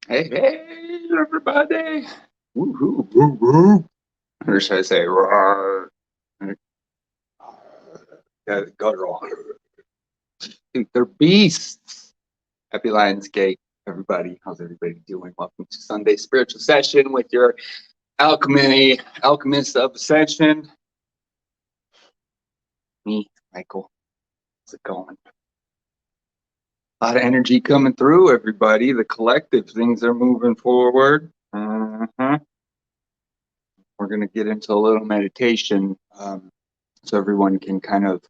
Hey, hey, everybody. Woo-hoo, woo, woo. Or should I say, rawr? Yeah, guttural. Dude, they're beasts. Happy Lionsgate, everybody. How's everybody doing? Welcome to Sunday Spiritual Session with your alchemist of ascension. Me, Michael. How's it going? A lot of energy coming through, everybody. The collective things are moving forward. We're going to get into a little meditation so everyone can kind of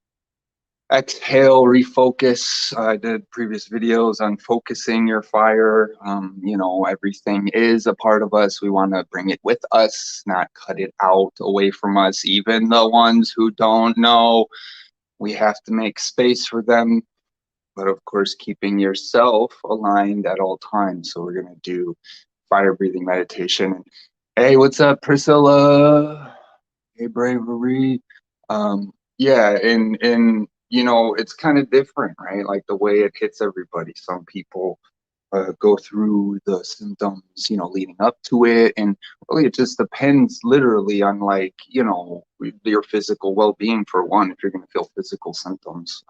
exhale, refocus. I did previous videos on focusing your fire. Everything is a part of us. We want to bring it with us, not cut it out away from us. Even the ones who don't know, we have to make space for them. But of course, keeping yourself aligned at all times. So we're going to do fire breathing meditation. Hey, what's up, Priscilla? Hey, Bravery. Yeah, and it's kind of different, right? Like the way it hits everybody. Some people go through the symptoms, leading up to it, and really it just depends literally on like, your physical well-being for one, if you're going to feel physical symptoms.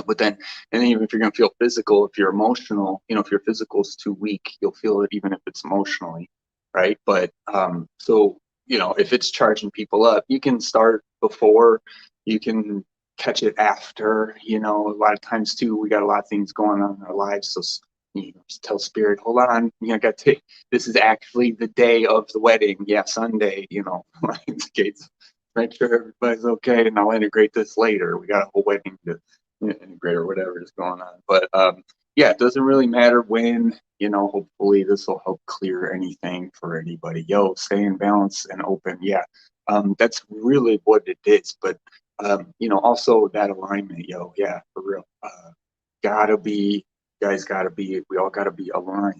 But then, and then even if you're going to feel physical, if you're emotional, if your physical is too weak, you'll feel it even if it's emotionally, right? But so, if it's charging people up, you can start before, you can catch it after, a lot of times too, we got a lot of things going on in our lives. So, just tell spirit, hold on, got to, this is actually the day of the wedding. Yeah, Sunday, Gates, make sure everybody's okay. And I'll integrate this later. We got a whole wedding to integrate or whatever is going on. But yeah, it doesn't really matter when, hopefully this will help clear anything for anybody. Yo, stay in balance and open. Yeah, that's really what it is. But, also that alignment, yo, yeah, for real. Gotta be, guys gotta be, we all gotta be aligned.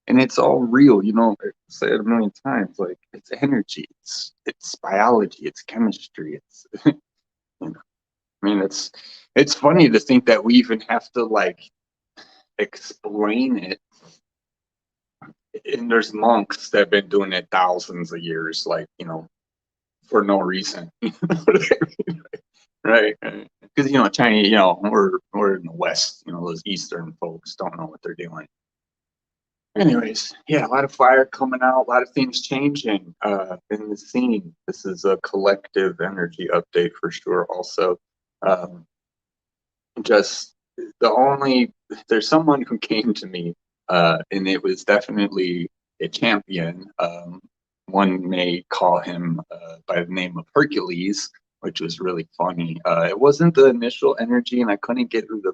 And it's all real, I say it a million times, like it's energy, it's biology, it's chemistry, it's you know, I mean, it's funny to think that we even have to like explain it. And there's monks that have been doing it thousands of years, like for no reason, right? Because Chinese, we're in the West, those Eastern folks don't know what they're doing. Anyways, yeah, a lot of fire coming out, a lot of things changing in the scene. This is a collective energy update for sure. Also, um, just the only there's someone who came to me and it was definitely a champion. One may call him by the name of Hercules, which was really funny. It wasn't the initial energy, and I couldn't get who the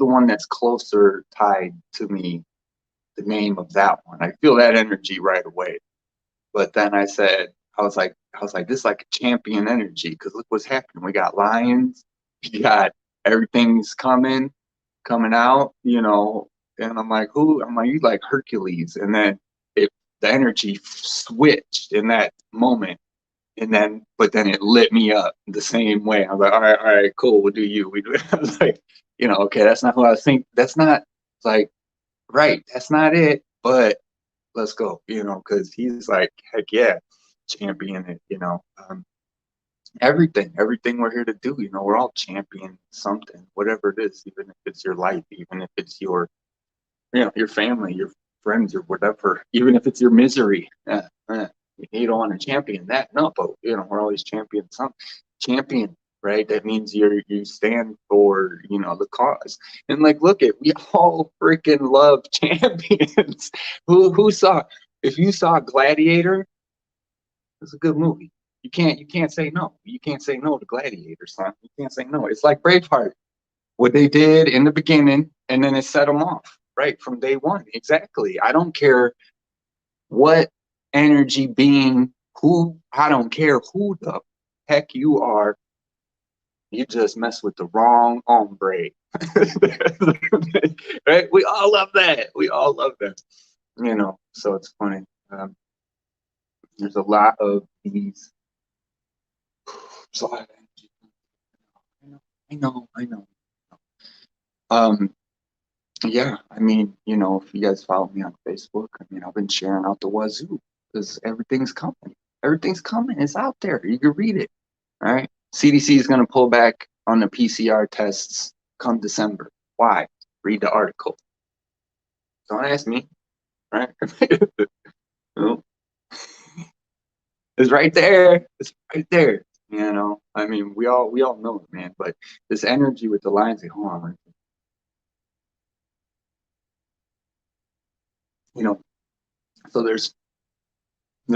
one that's closer tied to me, the name of that one. I feel that energy right away. But then I was like, this is like a champion energy because look what's happening. We got lions, we got everything's coming out, and I'm like, who? I'm like, you like Hercules. And then the energy switched in that moment. But then it lit me up the same way. I was like, all right, cool. We'll do you. We do it. I was like, okay, that's not who I think. That's not like, right. That's not it. But let's go, because he's like, heck yeah, champion it, everything we're here to do, we're all champion something, whatever it is, even if it's your life, even if it's your family, your friends, or whatever, even if it's your misery. You don't want to champion that, no, but we're always champion something. Champion, right? That means you stand for the cause. And like, look at, we all freaking love champions. Who saw, if you saw Gladiator, it's a good movie. You can't say no. You can't say no to Gladiator, son. You can't say no. It's like Braveheart, what they did in the beginning, and then it set them off right from day one. Exactly. I don't care what energy being, who, I don't care who the heck you are. You just mess with the wrong hombre. Right? We all love that. We all love that. So it's funny. There's a lot of these. There's a lot of energy. I know. I know. Um, Yeah, I mean, you know, if you guys follow me on Facebook, I mean, I've been sharing out the wazoo because everything's coming. Everything's coming. It's out there. You can read it. All right. CDC is going to pull back on the PCR tests come December. Why? Read the article. Don't ask me. Right? No. It's right there. It's right there. You know, I mean, we all know it, man. But this energy with the lines, like, hold on, you know. So there's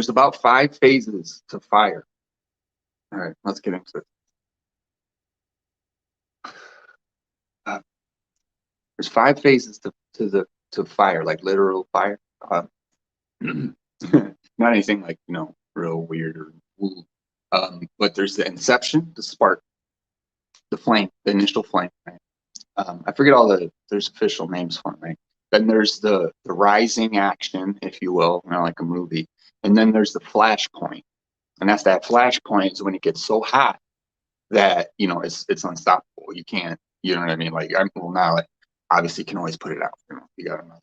about 5 phases to fire. All right, let's get into it. Uh, there's 5 phases to fire, like literal fire. Not anything like, you know, real weird or woo. But there's the inception, the spark, the flame, the initial flame. Right? I forget all there's official names for it, right? Then there's the rising action, if you will, you know, like a movie. And then there's the flash point. And that's that flash point is when it gets so hot that, you know, it's unstoppable. You can't, you know what I mean? Like, well, now, like, obviously you can always put it out, you know, you got to know.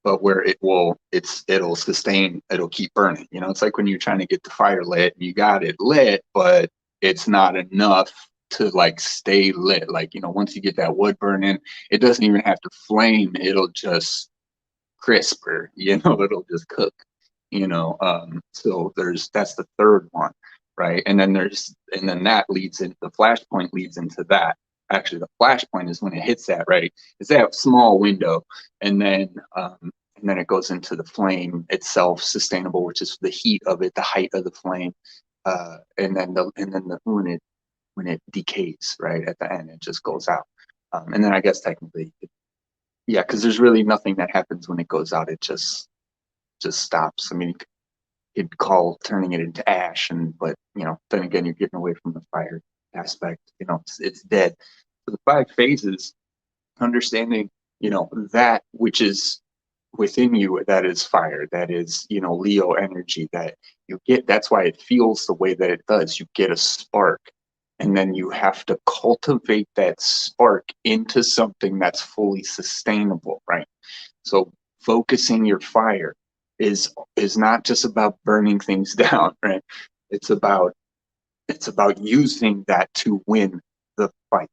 But where it'll sustain, it'll keep burning. You know, it's like when you're trying to get the fire lit, you got it lit, but it's not enough to like stay lit. Like, you know, once you get that wood burning, it doesn't even have to flame. It'll just crisper, you know, it'll just cook, you know. So that's the third one, right? And then that leads in the flashpoint leads into that. Actually, the flashpoint is when it hits that, right? It's that small window, and then it goes into the flame itself, sustainable, which is the heat of it, the height of the flame, and then when it decays, right at the end, it just goes out. And then I guess technically, yeah, because there's really nothing that happens when it goes out. It just stops. I mean, you'd call turning it into ash, but you know, then again, you're getting away from the fire aspect. You know, it's dead. So the 5 phases, understanding, you know, that which is within you, that is fire, that is, you know, Leo energy that you get. That's why it feels the way that it does. You get a spark, and then you have to cultivate that spark into something that's fully sustainable, right? So focusing your fire is not just about burning things down, right? It's about it's about using that to win the fight.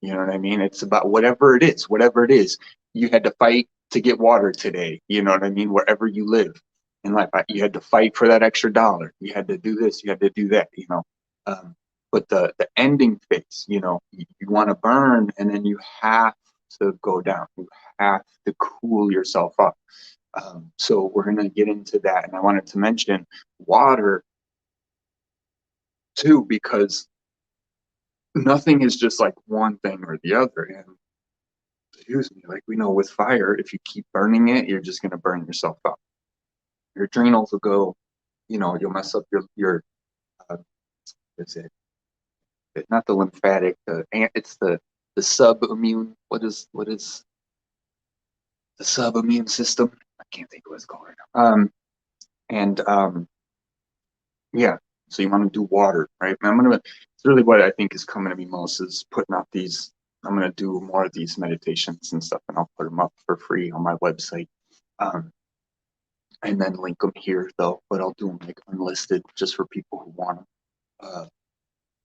You know what I mean? It's about whatever it is, whatever it is. You had to fight to get water today. You know what I mean? Wherever you live in life, you had to fight for that extra dollar. You had to do this. You had to do that. You know, um, but the ending phase, you know, you want to burn, and then you have to go down. You have to cool yourself up. So we're gonna get into that, and I wanted to mention water too, because nothing is just like one thing or the other. And excuse me, like we know with fire, if you keep burning it, you're just gonna burn yourself up. Your adrenals will go, you know, you'll mess up your what's it? Not the lymphatic, it's the subimmune. What is the subimmune system? I can't think of what it's called right now. And Yeah, so you want to do water, right? And it's really what I think is coming to me most is putting out these. I'm gonna do more of these meditations and stuff, and I'll put them up for free on my website. Um, and then link them here though, but I'll do them like unlisted just for people who want them.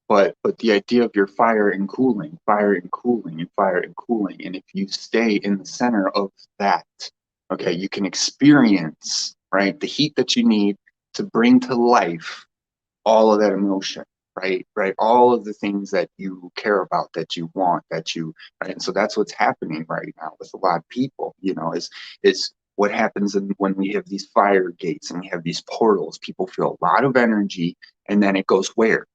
But the idea of your fire and cooling, fire and cooling, and fire and cooling, and if you stay in the center of that, okay, you can experience, right, the heat that you need to bring to life all of that emotion, right, all of the things that you care about, that you want, that you, right. And so that's what's happening right now with a lot of people, you know, is what happens when we have these fire gates and we have these portals. People feel a lot of energy, and then it goes where,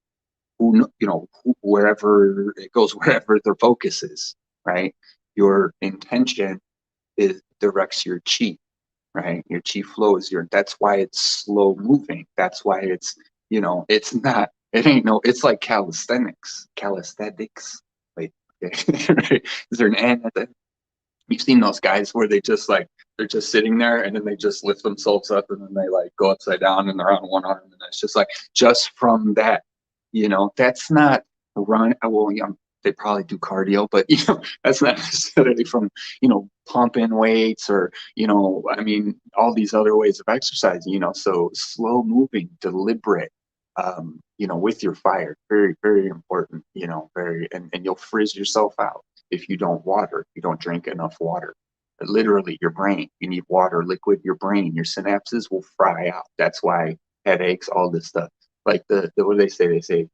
wherever it goes, wherever their focus is, right. Your intention is directs your chi, right? Your chi flow is that's why it's slow moving. That's why it's, you know, it's not, it ain't no, it's like calisthenics. Wait, okay. Right? Is there an N at the, you've seen those guys where they just like, they're just sitting there and then they just lift themselves up and then they like go upside down and they're on one arm. And it's just like, just from that, you know, that's not run. Well, yeah, they probably do cardio, but you know, that's not necessarily from, you know, pumping weights or, you know, I mean, all these other ways of exercising, you know, so slow moving, deliberate, you know, with your fire, very, very important, you know, and you'll frizz yourself out if you don't water, if you don't drink enough water. Literally, your brain, you need water, liquid, your brain, your synapses will fry out. That's why headaches, all this stuff. Like what do they say? They say,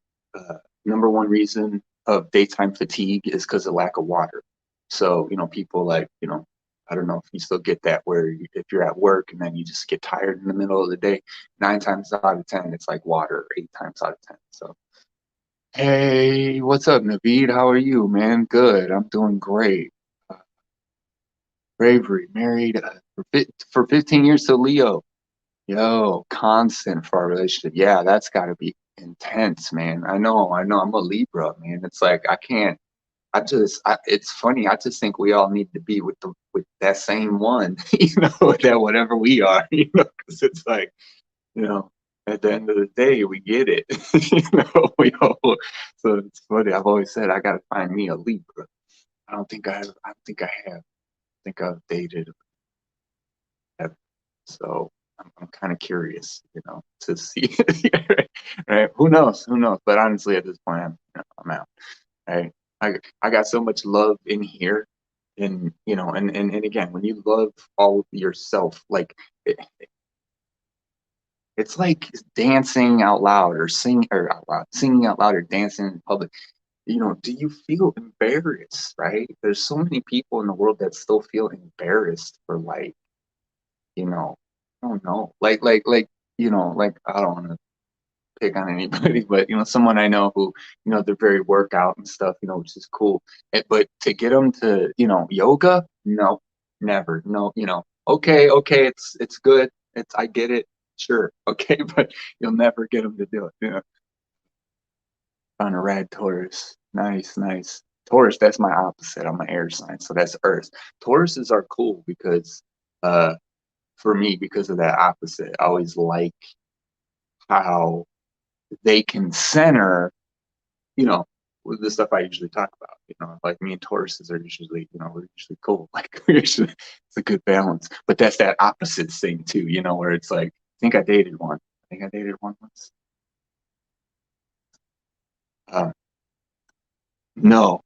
number one reason of daytime fatigue is because of lack of water. So, you know, people like, you know, I don't know if you still get that where if you're at work and then you just get tired in the middle of the day, 9 times out of 10, it's like water, 8 times out of 10. So, hey, what's up, Naveed? How are you, man? Good. I'm doing great. Bravery, married for 15 years to Leo. Yo, constant for our relationship. Yeah, that's got to be intense, man. I know. I'm a Libra, man. It's like I can't. It's funny. I just think we all need to be with that same one, you know, that whatever we are, you know, because it's like, you know, at the end of the day, we get it, you know. So it's funny. I've always said I got to find me a Libra. I don't think I have. I don't think I have. I think I've dated. So I'm kind of curious, you know, to see, right? Who knows? Who knows? But honestly, at this point, I'm out. Right? I got so much love in here, and you know, and again, when you love all of yourself, like it's like dancing out loud or singing out loud or dancing in public. You know, do you feel embarrassed? Right? There's so many people in the world that still feel embarrassed for like, you know, I don't know, like, you know, like I don't want to pick on anybody, but you know, someone I know who, you know, they're very workout and stuff, you know, which is cool. But to get them to, you know, yoga, no, never, no, you know, okay, it's good, I get it, sure, okay, but you'll never get them to do it, you know. On a rad Taurus, nice, nice. Taurus, that's my opposite. I'm an air sign, so that's Earth. Tauruses are cool because, for me, because of that opposite, I always like how they can center, you know, with the stuff I usually talk about. You know, like me and Tauruses are usually, you know, we're usually cool. Like it's a good balance. But that's that opposite thing too, you know, where it's like, I think I dated one. I think I dated one once. Uh, no,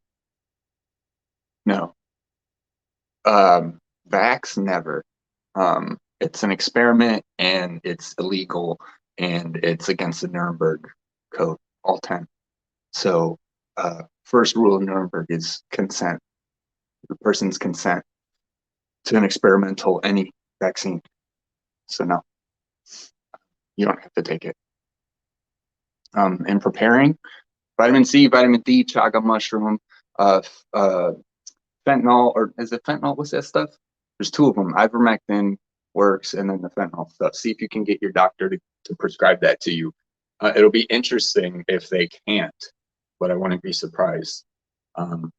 no. Um, Vax never. It's an experiment and it's illegal and it's against the Nuremberg Code, all 10. So, first rule of Nuremberg is consent, the person's consent to an experimental any vaccine. So no, you don't have to take it. In preparing, vitamin C, vitamin D, chaga mushroom, uh, uh, fentanyl, or is it fentanyl? What's that stuff? There's two of them. Ivermectin works, and then the fentanyl stuff. See if you can get your doctor to prescribe that to you. It'll be interesting if they can't, but I wouldn't be surprised.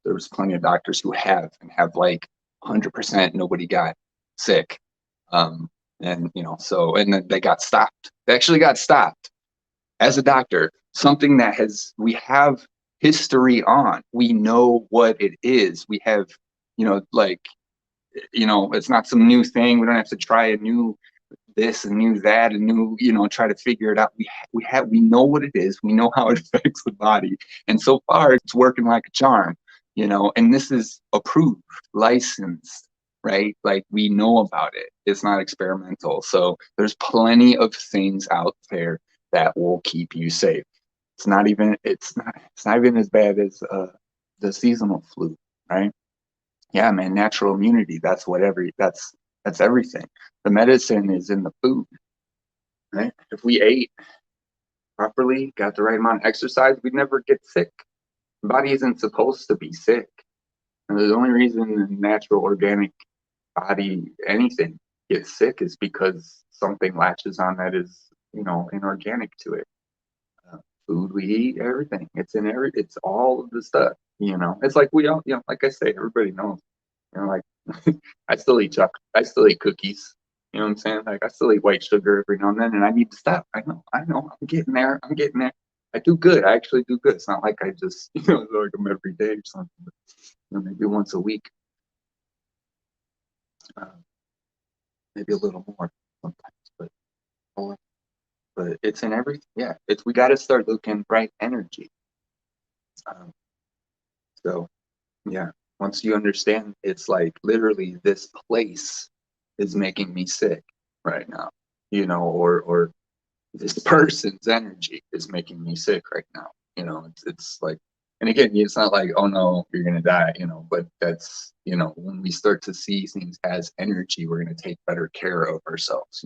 There's plenty of doctors who have and have like 100% nobody got sick. And you know, so and then they got stopped. They actually got stopped as a doctor, something that we have history on. We know what it is. We have, you know, like, you know, it's not some new thing. We don't have to try a new this and new that and new, you know, try to figure it out. We know what it is. We know how it affects the body. And so far it's working like a charm, you know, and this is approved, licensed, right? Like we know about it. It's not experimental. So there's plenty of things out there that will keep you safe. It's not even as bad as the seasonal flu, right? Yeah, man, natural immunity. That's everything. The medicine is in the food, right? If we ate properly, got the right amount of exercise, we'd never get sick. The body isn't supposed to be sick. And the only reason the natural organic body, anything, gets sick is because something latches on that is, you know, inorganic to it. Food we eat, everything. It's all of the stuff, you know. It's like we all, you know, like I say, everybody knows. You know, like I still eat chocolate. I still eat cookies. You know what I'm saying? Like I still eat white sugar every now and then, and I need to stop. I know. I'm getting there. I'm getting there. I do good. I actually do good. It's not like I just, like I'm every day or something, but, maybe once a week, uh, maybe a little more sometimes, but more. But it's in everything. Yeah, we got to start looking right energy. Um, so yeah, once you understand, it's like literally this place is making me sick right now, or this person's energy is making me sick right now. It's like, and again, it's not like, oh no, you're gonna die, but that's, when we start to see things as energy, we're gonna take better care of ourselves.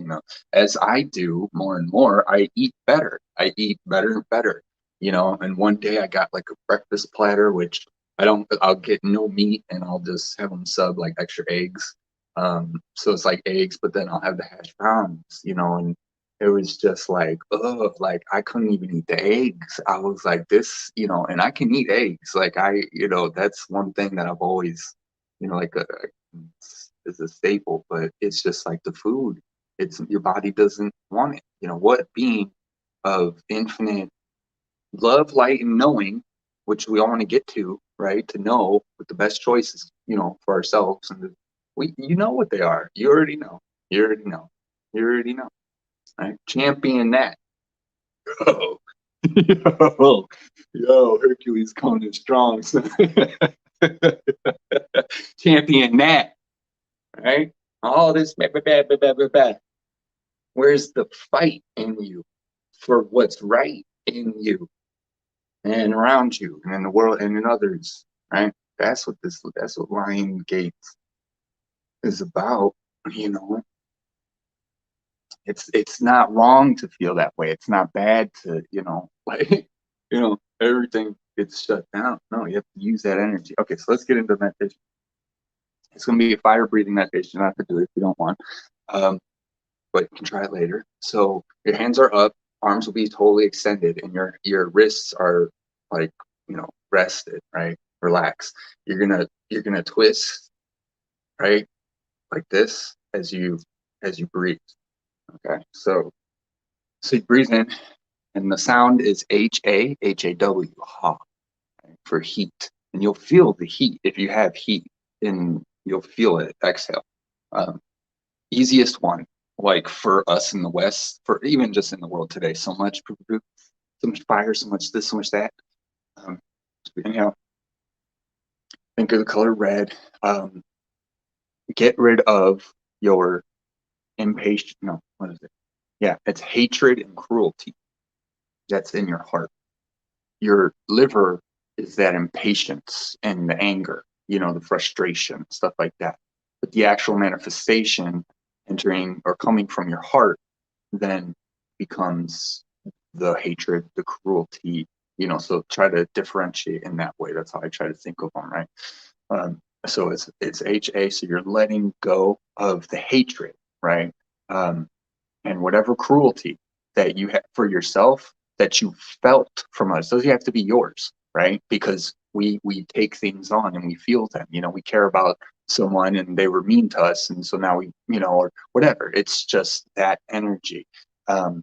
As I do more and more, I eat better. I eat better and better. And one day I got like a breakfast platter, which I'll get no meat and I'll just have them sub like extra eggs. So it's like eggs, but then I'll have the hash browns, and it was just like, oh, like I couldn't even eat the eggs. I was like, this, and I can eat eggs. Like that's one thing that I've always, like is a staple, but it's just like the food. It's your body doesn't want it. What being of infinite love, light, and knowing, which we all want to get to, right? To know what the best choices, for ourselves, and you know what they are. You already know. You already know. You already know. Right? Champion that. Yo, yo, Hercules coming in strong. Champion that, right? All this, blah, blah, blah, blah, blah, blah, blah. Where's the fight in you for what's right in you and around you and in the world and in others, right? That's what Lion Gates is about, you know. It's not wrong to feel that way. It's not bad to, like, everything gets shut down. No, you have to use that energy. Okay, so let's get into meditation. It's going to be a fire breathing meditation. You don't have to do it if you don't want, but you can try it later. So your hands are up, arms will be totally extended, and your wrists are like, rested, right? Relax. You're gonna twist, right, like this as you breathe. Okay, so you breathe in, and the sound is H-A-H-A-W, ha, for heat. And you'll feel the heat if you have heat, and you'll feel it. Exhale. Um, Easiest one, like for us in the West, for even just in the world today, so much fire, so much this, so much that. Inhale. Think of the color red. Get rid of your impatient. No, what is it? Yeah, it's hatred and cruelty. That's in your heart. Your liver is that impatience and the anger, the frustration, stuff like that. But the actual manifestation entering or coming from your heart then becomes the hatred, the cruelty, so try to differentiate in that way. That's how I try to think of them, right? So it's HA, so you're letting go of the hatred, right? And whatever cruelty that you have for yourself that you felt from us, doesn't have to be yours, right? Because we take things on and we feel them. We care about someone and they were mean to us, and so now we, or whatever. It's just that energy. And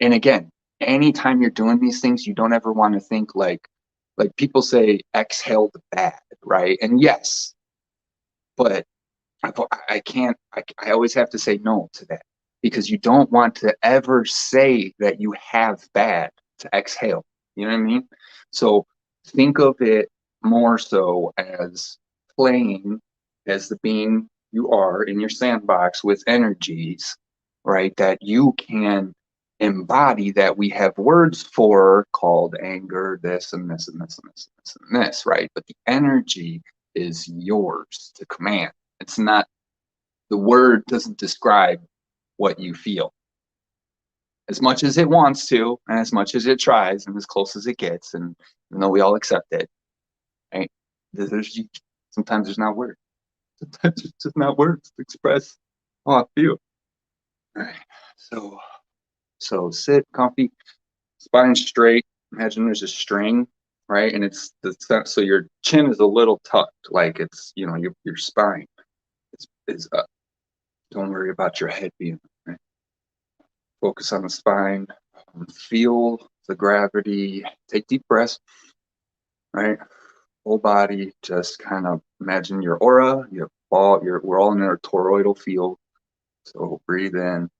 again, anytime you're doing these things, you don't ever want to think like people say exhale the bad, right? And yes, but I can't, I always have to say no to that, because you don't want to ever say that you have bad to exhale. You know what I mean? So think of it more so as playing as the being you are in your sandbox with energies, right? That you can embody, that we have words for, called anger, this and this and this and this and this and this, right? But the energy is yours to command. It's not, the word doesn't describe what you feel. As much as it wants to, and as much as it tries, and as close as it gets, and even though we all accept it, right? Sometimes there's not words. Sometimes it's just not words to express how I feel. All right. So sit comfy, spine straight. Imagine there's a string, right? And it's so your chin is a little tucked, like it's, your spine is up. Don't worry about your head being, right? Focus on the spine. Feel the gravity. Take deep breaths, right? Whole body, just kind of imagine your aura, we're all in our toroidal field. So breathe in,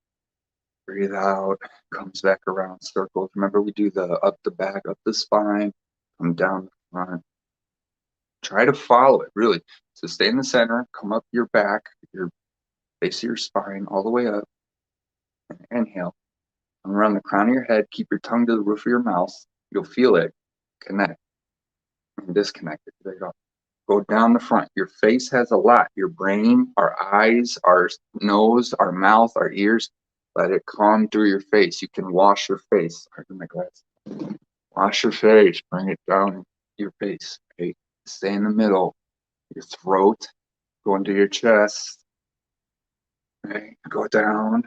breathe out, comes back around circles. Remember, we do the up the back, up the spine, come down the front. Try to follow it, really. So stay in the center, come up your back, your base of your spine, all the way up. And inhale. Come around the crown of your head, keep your tongue to the roof of your mouth. You'll feel it connect and disconnect it. There you go. Go down the front. Your face has a lot. Your brain, our eyes, our nose, our mouth, our ears. Let it calm through your face. You can wash your face. My glass. Wash your face. Bring it down your face. Okay. Stay in the middle. Your throat. Go into your chest. Okay. Go down.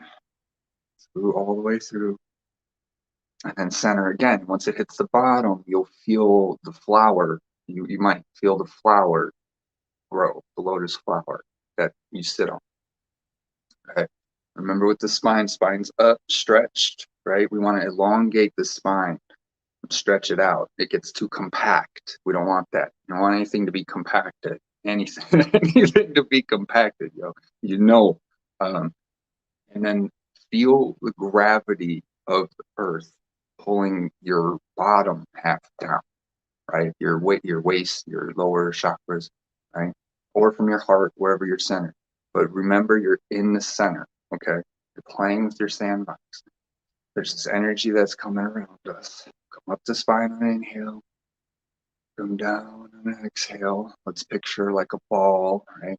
Through all the way through. And then center again. Once it hits the bottom, you'll feel the flower. You might feel the flower grow, the lotus flower that you sit on. Okay. Remember with the spine's up, stretched, right? We want to elongate the spine, stretch it out. It gets too compact. We don't want that. You don't want anything to be compacted. Anything to be compacted, and then feel the gravity of the earth pulling your bottom half down, right? Your waist, your lower chakras, right? Or from your heart, wherever you're centered. But remember, you're in the center, okay? You're playing with your sandbox. There's this energy that's coming around us. Come up the spine on an inhale. Come down on an exhale. Let's picture like a ball, right?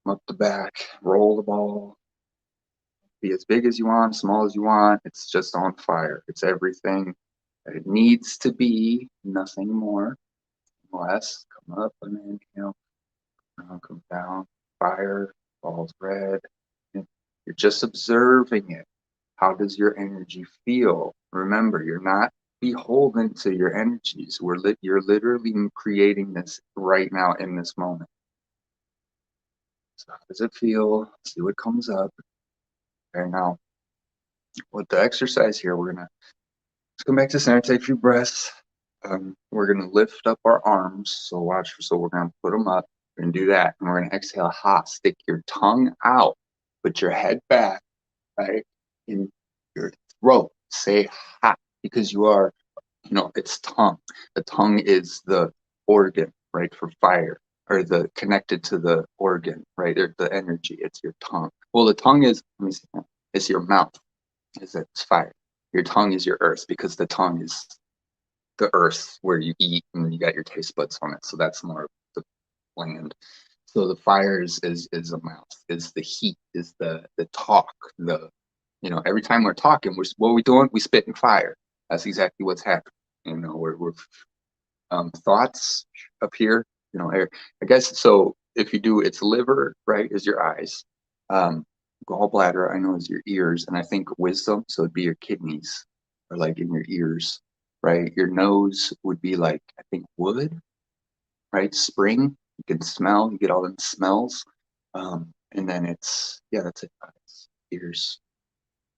Come up the back, roll the ball. Be as big as you want, small as you want. It's just on fire. It's everything that it needs to be, nothing more, less. Come up on an inhale. Come down. Fire, ball's red. You're just observing it. How does your energy feel? Remember, you're not beholden to your energies. You're literally creating this right now in this moment. So how does it feel? See what comes up. Okay, now with the exercise here, we're gonna let's come back to center, take a few breaths. We're gonna lift up our arms. So watch. So we're gonna put them up. We're gonna do that, and we're gonna exhale. Ha! Stick your tongue out. Put your head back, right in your throat. Say ha, because you are. It's tongue. The tongue is the organ, right, for fire, or the connected to the organ, right, or the energy. It's your tongue. Well, the tongue is. Let me see. It's your mouth. It's fire. Your tongue is your earth, because the tongue is the earth where you eat and you got your taste buds on it. So that's more of the land. So the fire is a mouth, is the heat, is the talk. Every time we're talking, what are we doing? We spitting fire. That's exactly what's happening. We're thoughts up here. I guess so. If you do, it's liver, right, is your eyes. Gallbladder, I know, is your ears, and I think wisdom, so it'd be your kidneys, or like in your ears, right? Your nose would be like, I think, wood, right? Spring, you can smell, you get all them smells. And then that's it. Eyes, ears,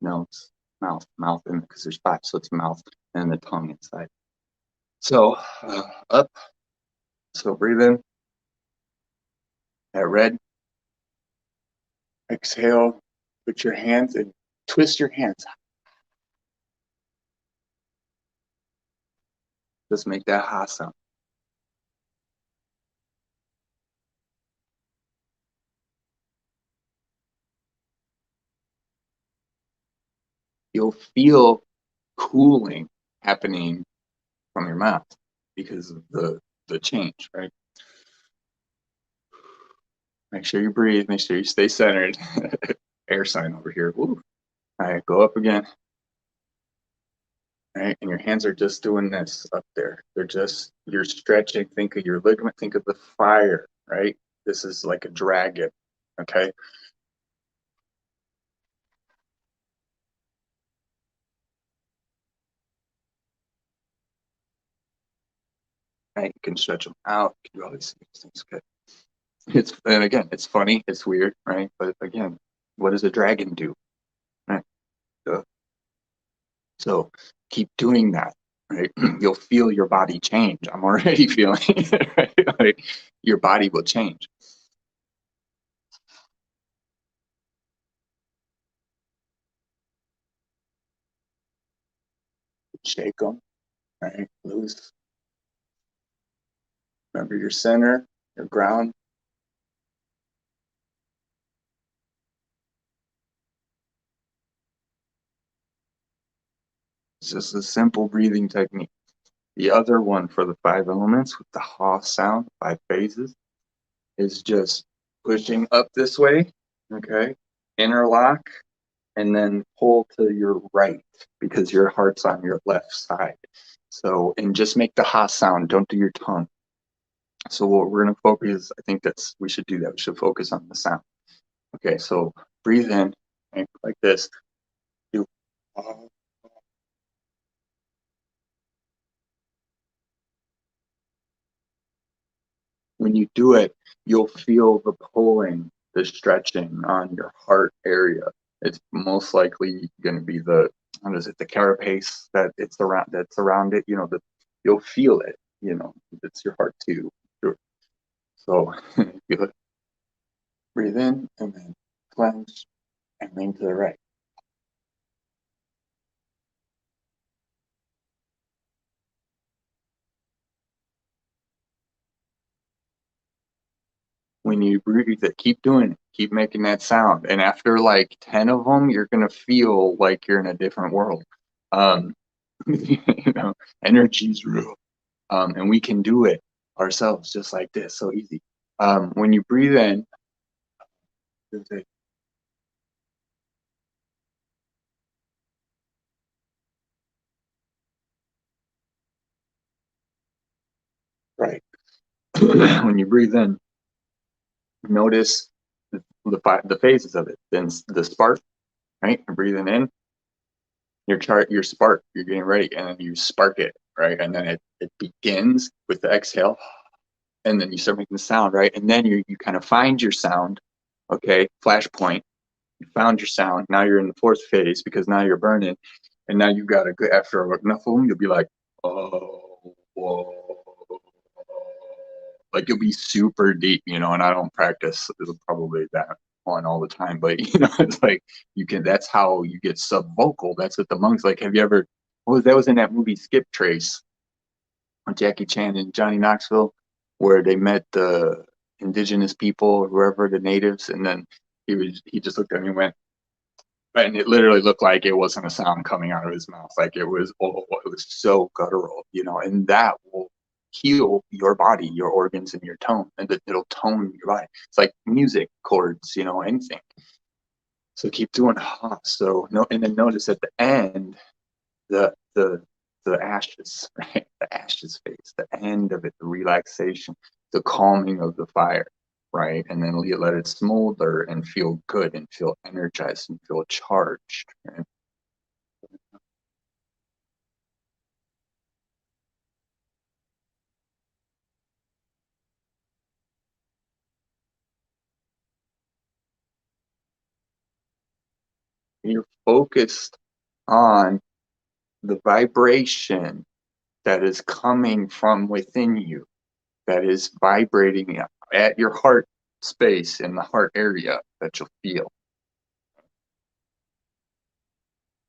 nose, mouth, and because there's five, so it's mouth and the tongue inside. So up, so breathe in, that red, exhale, put your hands and twist your hands. Just make that ha sound. You'll feel cooling happening from your mouth because of the change, right? Make sure you breathe. Make sure you stay centered. Air sign over here. Ooh. All right, go up again. All right, and your hands are just doing this up there. You're stretching. Think of your ligament. Think of the fire, right? This is like a dragon, okay? Right, you can stretch them out. You can do all these things. Okay. And again, it's funny, it's weird, right? But again, what does a dragon do? Right. So keep doing that, right? You'll feel your body change. I'm already feeling it, right? Like your body will change. Shake them, right? Loose. Remember your center, your ground. It's just a simple breathing technique. The other one for the 5 elements with the ha sound, 5 phases, is just pushing up this way, okay? Interlock, and then pull to your right because your heart's on your left side. So, and just make the ha sound, don't do your tongue. So what we're gonna focus, I think we should do that. We should focus on the sound. Okay, so breathe in, okay, like this. Do when you do it, you'll feel the pulling, the stretching on your heart area. It's most likely going to be the carapace that's around it. You'll feel it. It's your heart too. So you breathe in and then clench and lean to the right. When you breathe it, keep doing it, keep making that sound. And after like 10 of them, you're going to feel like you're in a different world. Um, energy's real. And we can do it ourselves just like this, so easy. When you breathe in, right. When you breathe in, notice the phases of it. Then the spark, right? You're breathing in, your spark, you're getting ready, and then you spark it, right? And then it begins with the exhale, and then you start making the sound, right? And then you kind of find your sound, okay? Flashpoint, you found your sound. Now you're in the fourth phase because now you're burning, and now you got a good after enough of them, you'll be like, oh, whoa, like you'll be super deep, and I don't practice probably that one all the time, but it's like you can. That's how you get sub vocal. That's what the monks like. Have you ever? That was in that movie Skip Trace with Jackie Chan and Johnny Knoxville, where they met the indigenous people, whoever the natives, and then he just looked at me and went, and it literally looked like it wasn't a sound coming out of his mouth. Like it was so guttural, and that will heal your body, your organs, and your tone, and it'll tone your body. It's like music chords, anything. So keep doing so no, and then notice at the end the the the ashes, right? The ashes phase, the end of it, the relaxation, the calming of the fire, right? And then let it smolder and feel good and feel energized and feel charged. Right? You're focused on the vibration that is coming from within you, that is vibrating at your heart space in the heart area that you'll feel.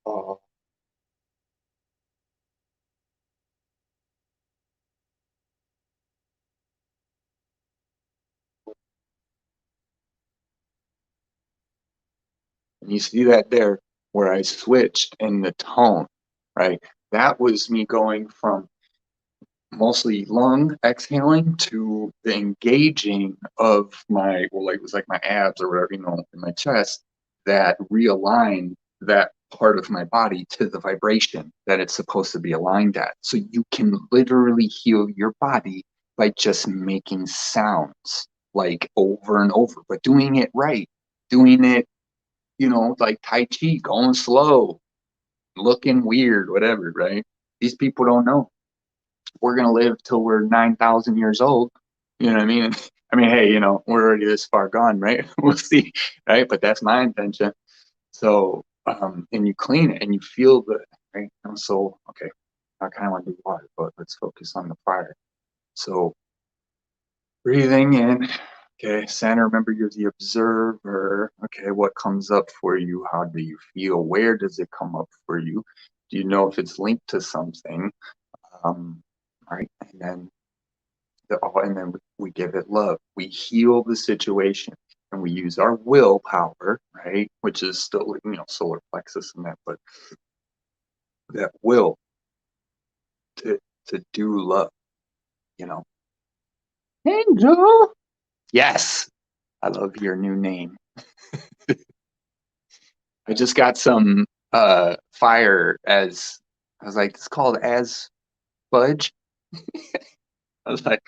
Oh. And you see that there where I switched in the tone, right? That was me going from mostly lung exhaling to the engaging of like it was like my abs or whatever, in my chest that realign that part of my body to the vibration that it's supposed to be aligned at. So you can literally heal your body by just making sounds like over and over, but doing it right, doing it, like Tai Chi, going slow, looking weird, whatever, right? These people don't know we're going to live till we're 9,000 years old. You know what I mean? I mean, hey, we're already this far gone, right? We'll see, right? But that's my intention. So, and you clean it and you feel right? And so, okay, I kind of want to do water, but let's focus on the fire. So breathing in, okay, Santa, remember you're the observer. Okay, what comes up for you? How do you feel? Where does it come up for you? Do you know if it's linked to something? Um, right, and then we give it love. We heal the situation, and we use our willpower, right, which is still solar plexus and that, but that will to do love, you know. Angel. Yes, I love your new name. I just got some fire as I was like, it's called as fudge. I was like,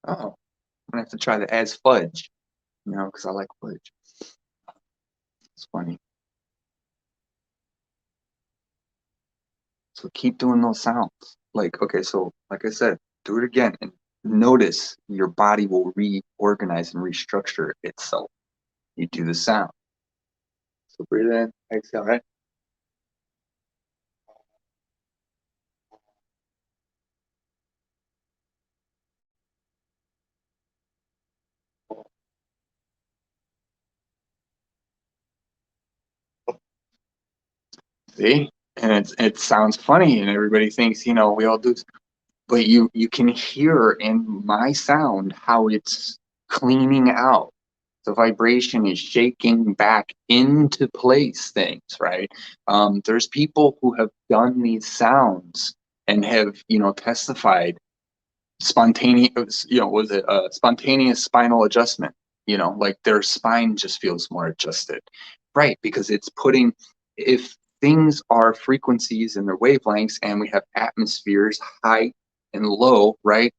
oh, I'm gonna have to try the as fudge, because I like fudge. It's funny. So keep doing those sounds. Like, okay, so like I said, do it again and notice your body will reorganize and restructure itself. You do the sound. So breathe in, exhale, right? See? And it sounds funny and everybody thinks, we all do, but you can hear in my sound how it's cleaning out. The vibration is shaking back into place things, right? There's people who have done these sounds and have, testified spontaneous, was it a spontaneous spinal adjustment? Like their spine just feels more adjusted, right? Because it's putting, if things are frequencies and their wavelengths and we have atmospheres, high and low, right?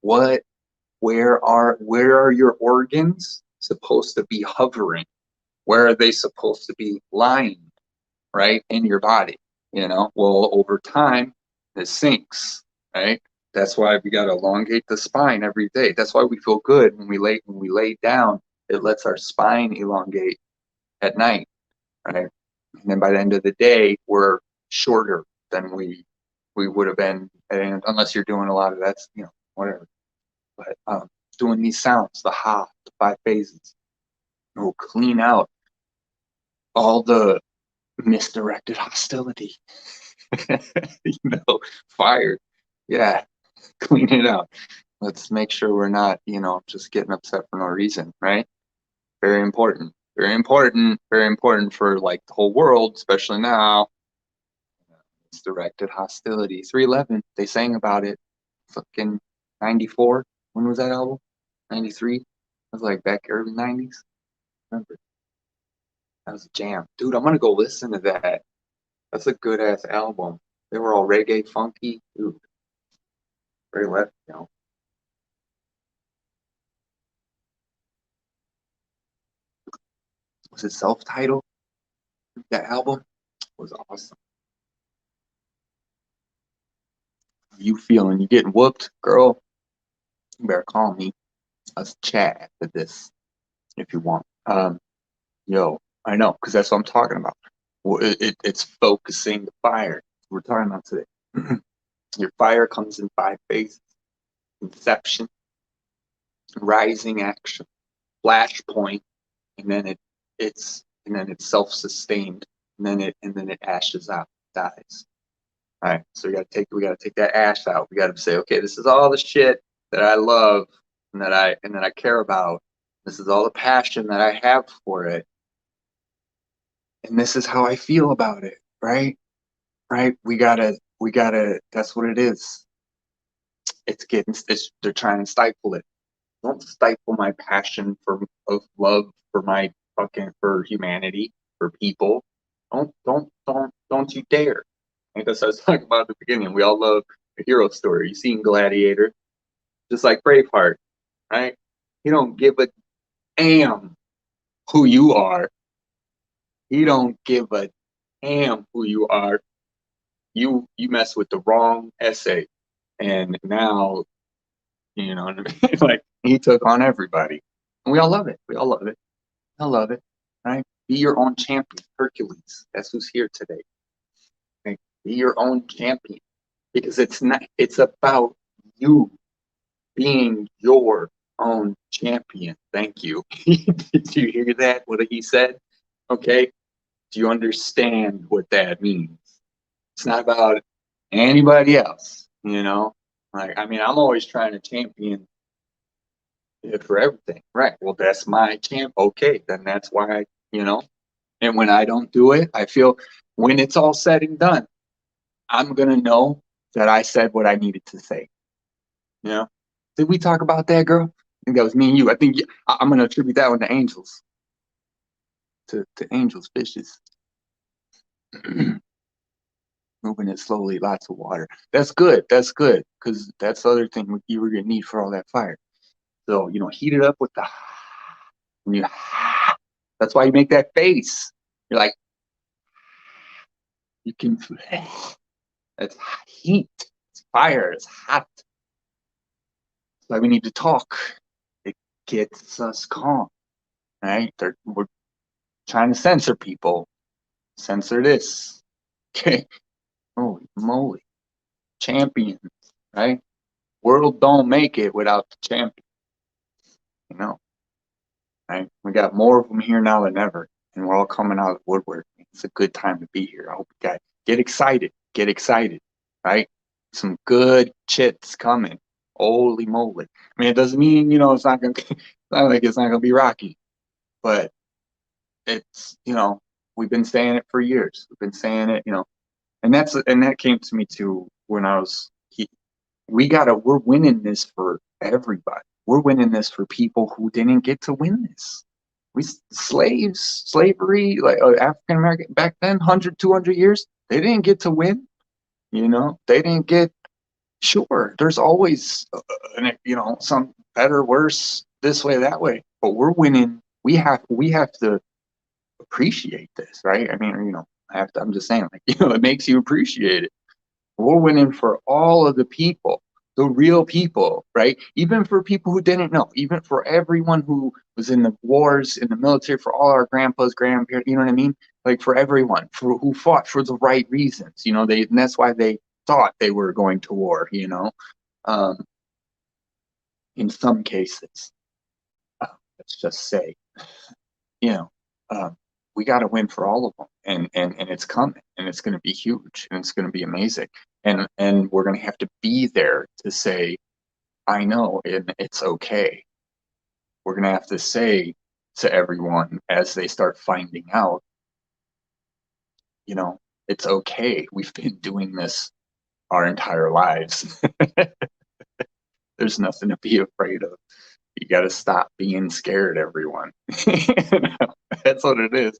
What where are your organs supposed to be hovering? Where are they supposed to be lying, right, in your body? Well, over time, it sinks, right? That's why we got to elongate the spine every day. That's why we feel good when we lay down. It lets our spine elongate at night, right? And then by the end of the day, we're shorter than we would have been, and unless you're doing a lot of that, whatever. But doing these sounds, the ha, the 5 phases, will clean out all the misdirected hostility. Fire. Yeah, clean it out. Let's make sure we're not, just getting upset for no reason, right? Very important. Very important. Very important for like the whole world, especially now. Misdirected hostility. 311. They sang about it. Fucking 94. When was that album? 93. It was like back early 90s. Remember? That was a jam. Dude, I'm gonna go listen to that. That's a good ass album. They were all reggae funky. Dude, very left. Was it self-titled? That album was awesome. You feeling you getting whooped, girl? You better call me. Let's chat after this if you want. Yo, I know, because that's what I'm talking about. Well, it's focusing the fire. We're talking about today. Your fire comes in 5 phases: inception, rising action, flashpoint, and then it's self-sustained, and then it ashes out, dies. All right, so we gotta take that ash out. We gotta say, okay, this is all the shit that I love and that I care about. This is all the passion that I have for it, and this is how I feel about it. Right, right. We gotta. That's what it is. They're trying to stifle it. Don't stifle my passion of love for my for humanity, for people. Don't you dare. I think that's what I was talking about at the beginning. We all love a hero story. You seen Gladiator, just like Braveheart, right? He don't give a damn who you are. He don't give a damn who you are. You mess with the wrong essay, and now you know what I mean. Like he took on everybody, and we all love it. We all love it. I love it. Right? Be your own champion, Hercules. That's who's here today. Okay? Be your own champion, because it's about you being your own champion. Thank you. Did you hear that? What he said? Okay. Do you understand what that means? It's not about anybody else, you know? Like, I mean, I'm always trying to champion it for everything. Right. Well, that's my champ. Okay. Then that's why, you know, and when I don't do it, I feel when it's all said and done, I'm going to know that I said what I needed to say. You know, did we talk about that, girl? I think that was me and you. I think I'm going to attribute that one to angels, to angels, fishes. Moving it slowly, lots of water. That's good. That's good. Because that's the other thing you were going to need for all that fire. So, you know, heat it up with the, when you, that's why you make that face. You're like, you can, it's heat, it's fire, it's hot. That's why we need to talk. It gets us calm, right? We're trying to censor people. Censor this. Okay. Holy moly. Champions, right? World don't make it without the champion. You know, right? We got more of them here now than ever, and we're all coming out of the woodwork. It's a good time to be here. I hope you guys get excited, right? Some good shit's coming. Holy moly. I mean, it doesn't mean, you know, it's not like it's not gonna be rocky, but it's, you know, we've been saying it for years. We've been saying it, you know, and that came to me too when we're winning this for everybody. We're winning this for people who didn't get to win this. Slavery, like African American back then, 100, 200 years, they didn't get to win. You know, they didn't get, sure, there's always, you know, some better, worse, this way, that way, but we're winning. We have to appreciate this, right? I mean, you know, I'm just saying, like, you know, it makes you appreciate it. We're winning for all of the people, the real people, right? Even for people who didn't know, even for everyone who was in the wars, in the military, for all our grandpas, grandparents, you know what I mean? Like for everyone, for who fought for the right reasons, you know, and that's why they thought they were going to war, you know, um, in some cases. Let's just say, you know, we got to win for all of them, and it's coming, and it's going to be huge, and it's going to be amazing, and we're going to have to be there to say, I know, and it's okay. We're going to have to say to everyone as they start finding out, you know, it's okay. We've been doing this our entire lives. There's nothing to be afraid of. You got to stop being scared, everyone. That's what it is.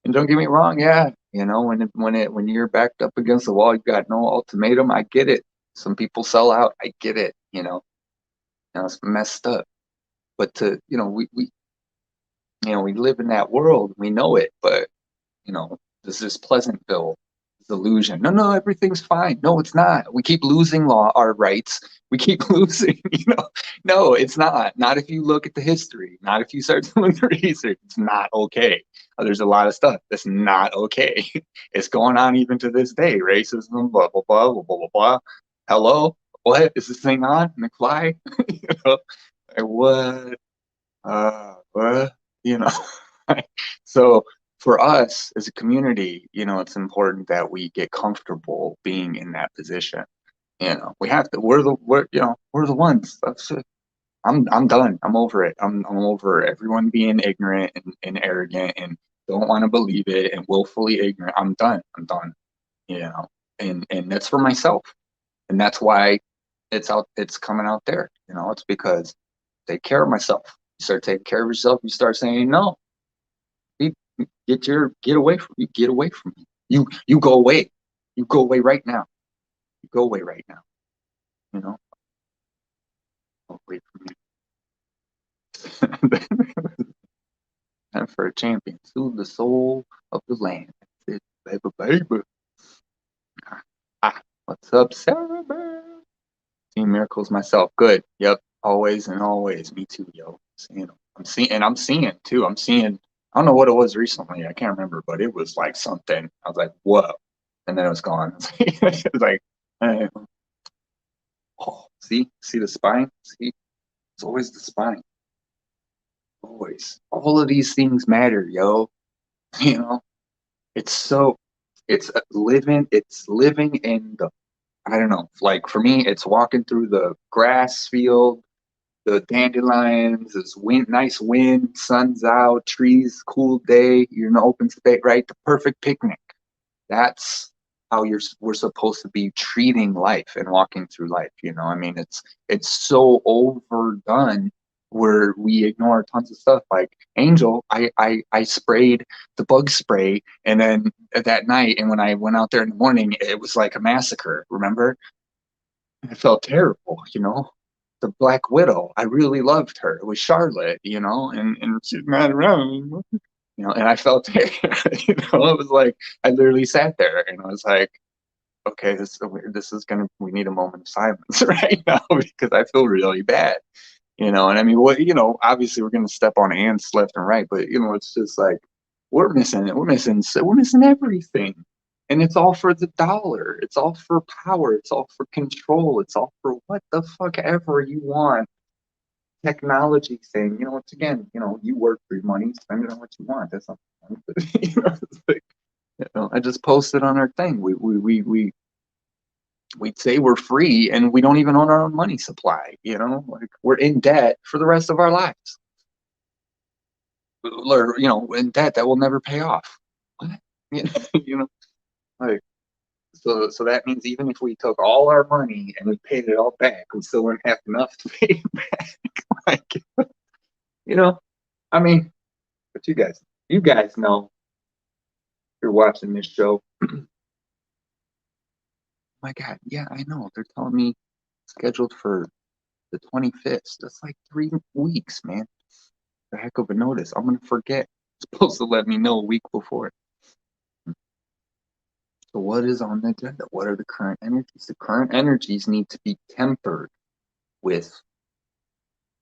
And don't get me wrong, yeah, you know, when you're backed up against the wall, you've got no ultimatum. I get it. Some people sell out. I get it. You know, it's messed up. But you know, you know, we live in that world. We know it. But you know, there's this Pleasantville illusion. No, everything's fine. No, it's not. We keep losing our rights. We keep losing, you know. No, it's not. Not if you look at the history. Not if you start doing the research. It's not okay. There's a lot of stuff that's not okay. It's going on even to this day. Racism, blah, blah, blah, blah, blah, blah, blah. Hello? What? Is this thing on? McFly? You know? Like, what? What? You know? So for us as a community, you know, it's important that we get comfortable being in that position. You know, we have to. We're the ones. I'm done. I'm over it. I'm over everyone being ignorant and arrogant and don't want to believe it and willfully ignorant. I'm done. I'm done. You know, and that's for myself, and that's why it's coming out there. You know, it's because take care of myself. You start taking care of yourself. You start saying no. Get away from me. Get away from me. You go away. You go away right now. You go away right now. You know, go away from me. And for a champion, to the soul of the land. That's it, baby. What's up, Sarah? Seeing miracles myself. Good. Yep. Always and always. Me too, yo. I'm seeing too. I don't know what it was recently. I can't remember, but it was like something. I was like, whoa. and then it was gone. It was like, uh, oh, see the spine? See, it's always the spine. Always. All of these things matter, yo. You know, it's so, it's living in the, I don't know, like for me, it's walking through the grass field, the dandelions, this wind, nice wind, sun's out, trees, cool day, you're in an open space, right? The perfect picnic. That's how we're supposed to be treating life and walking through life. I mean, it's so overdone where we ignore tons of stuff. Like Angel, I sprayed the bug spray, and then that night, and when I went out there in the morning, it was like a massacre. Remember? I felt terrible. The Black Widow, I really loved her. It was Charlotte, and she's not around, and I felt it was like I literally sat there and I was like, okay, this is gonna, we need a moment of silence right now because I feel really bad. And I mean, obviously we're gonna step on ants left and right, but it's just like we're missing it. We're missing everything. And it's all for the dollar. It's all for power. It's all for control. It's all for what the fuck ever you want. Technology thing. It's again, you work for your money, spend it on what you want. That's not, it's like, I just posted on our thing. We'd say we're free and we don't even own our own money supply, like we're in debt for the rest of our lives. Or, in debt that will never pay off. What? Like, so that means even if we took all our money and we paid it all back, we still wouldn't have enough to pay it back. Like, I mean, but you guys know, if you're watching this show. My God, yeah, I know. They're telling me scheduled for the 25th. That's like 3 weeks, man. The heck of a notice. I'm gonna forget. It's supposed to let me know a week before. So what is on the agenda? What are the current energies? The current energies need to be tempered with,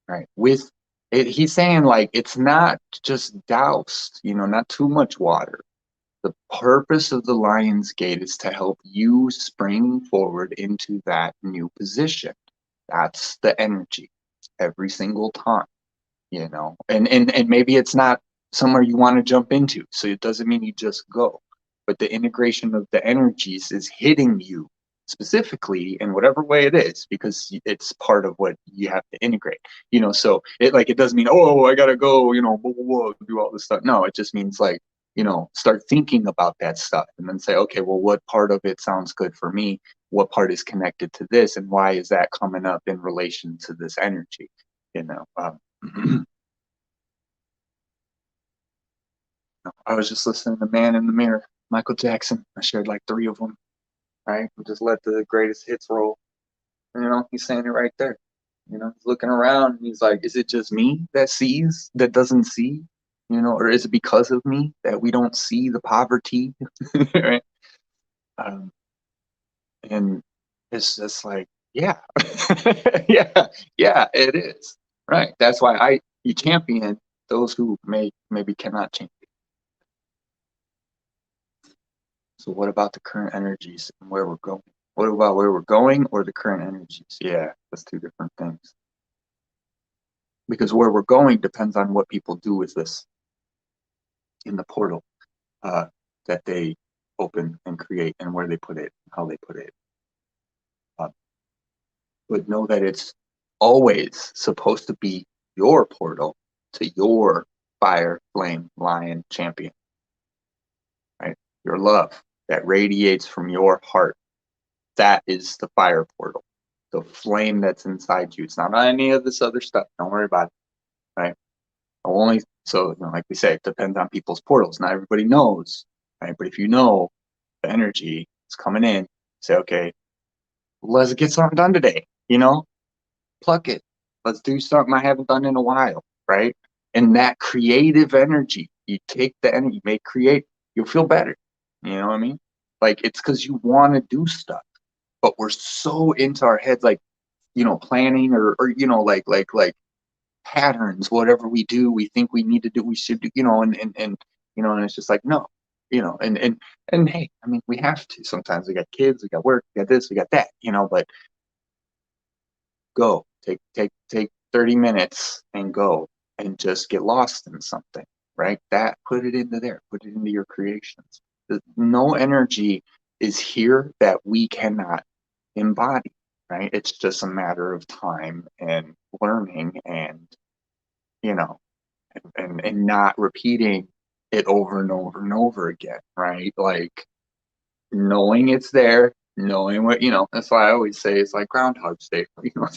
right? With it, he's saying like it's not just doused, not too much water. The purpose of the Lion's Gate is to help you spring forward into that new position. That's the energy every single time, and maybe it's not somewhere you want to jump into. So it doesn't mean you just go, but the integration of the energies is hitting you specifically in whatever way it is, because it's part of what you have to integrate, so it doesn't mean, oh, I gotta go, blah, blah, blah, do all this stuff. No, it just means like, start thinking about that stuff and then say, okay, well, what part of it sounds good for me? What part is connected to this? And why is that coming up in relation to this energy? I was just listening to Man in the Mirror, Michael Jackson. I shared like 3 of them, right? Just let the greatest hits roll. He's saying it right there. He's looking around and he's like, is it just me that sees, that doesn't see? Or is it because of me that we don't see the poverty? Right? Um, and it's just like, yeah, yeah, it is. Right. That's why you champion those who maybe cannot champion. So what about the current energies and where we're going? What about where we're going or the current energies? Yeah, that's 2 different things. Because where we're going depends on what people do with this in the portal that they open and create, and where they put it, how they put it. But know that it's always supposed to be your portal to your fire, flame, lion, champion. Right? Your love that radiates from your heart. That is the fire portal. The flame that's inside you. It's not any of this other stuff. Don't worry about it. Right? So, like we say, it depends on people's portals. Not everybody knows. Right? But if you know the energy is coming in, say, okay, let's get something done today. Pluck it. Let's do something I haven't done in a while. Right? And that creative energy, you take the energy, you may create, you'll feel better. You know what I mean? Like, it's because you want to do stuff, but we're so into our heads, like, planning or like patterns. Whatever we do, we think we need to do, we should do, and it's just like, no, you know, and hey, I mean, we have to. Sometimes we got kids, we got work, we got this, we got that, you know, but go. Take 30 minutes and go and just get lost in something, right? That put it into there, put it into your creations. No energy is here that we cannot embody, right? It's just a matter of time and learning and, you know, and not repeating it over and over and over again, right? Like knowing it's there, knowing what, you know, that's why I always say it's like Groundhog's Day. You know,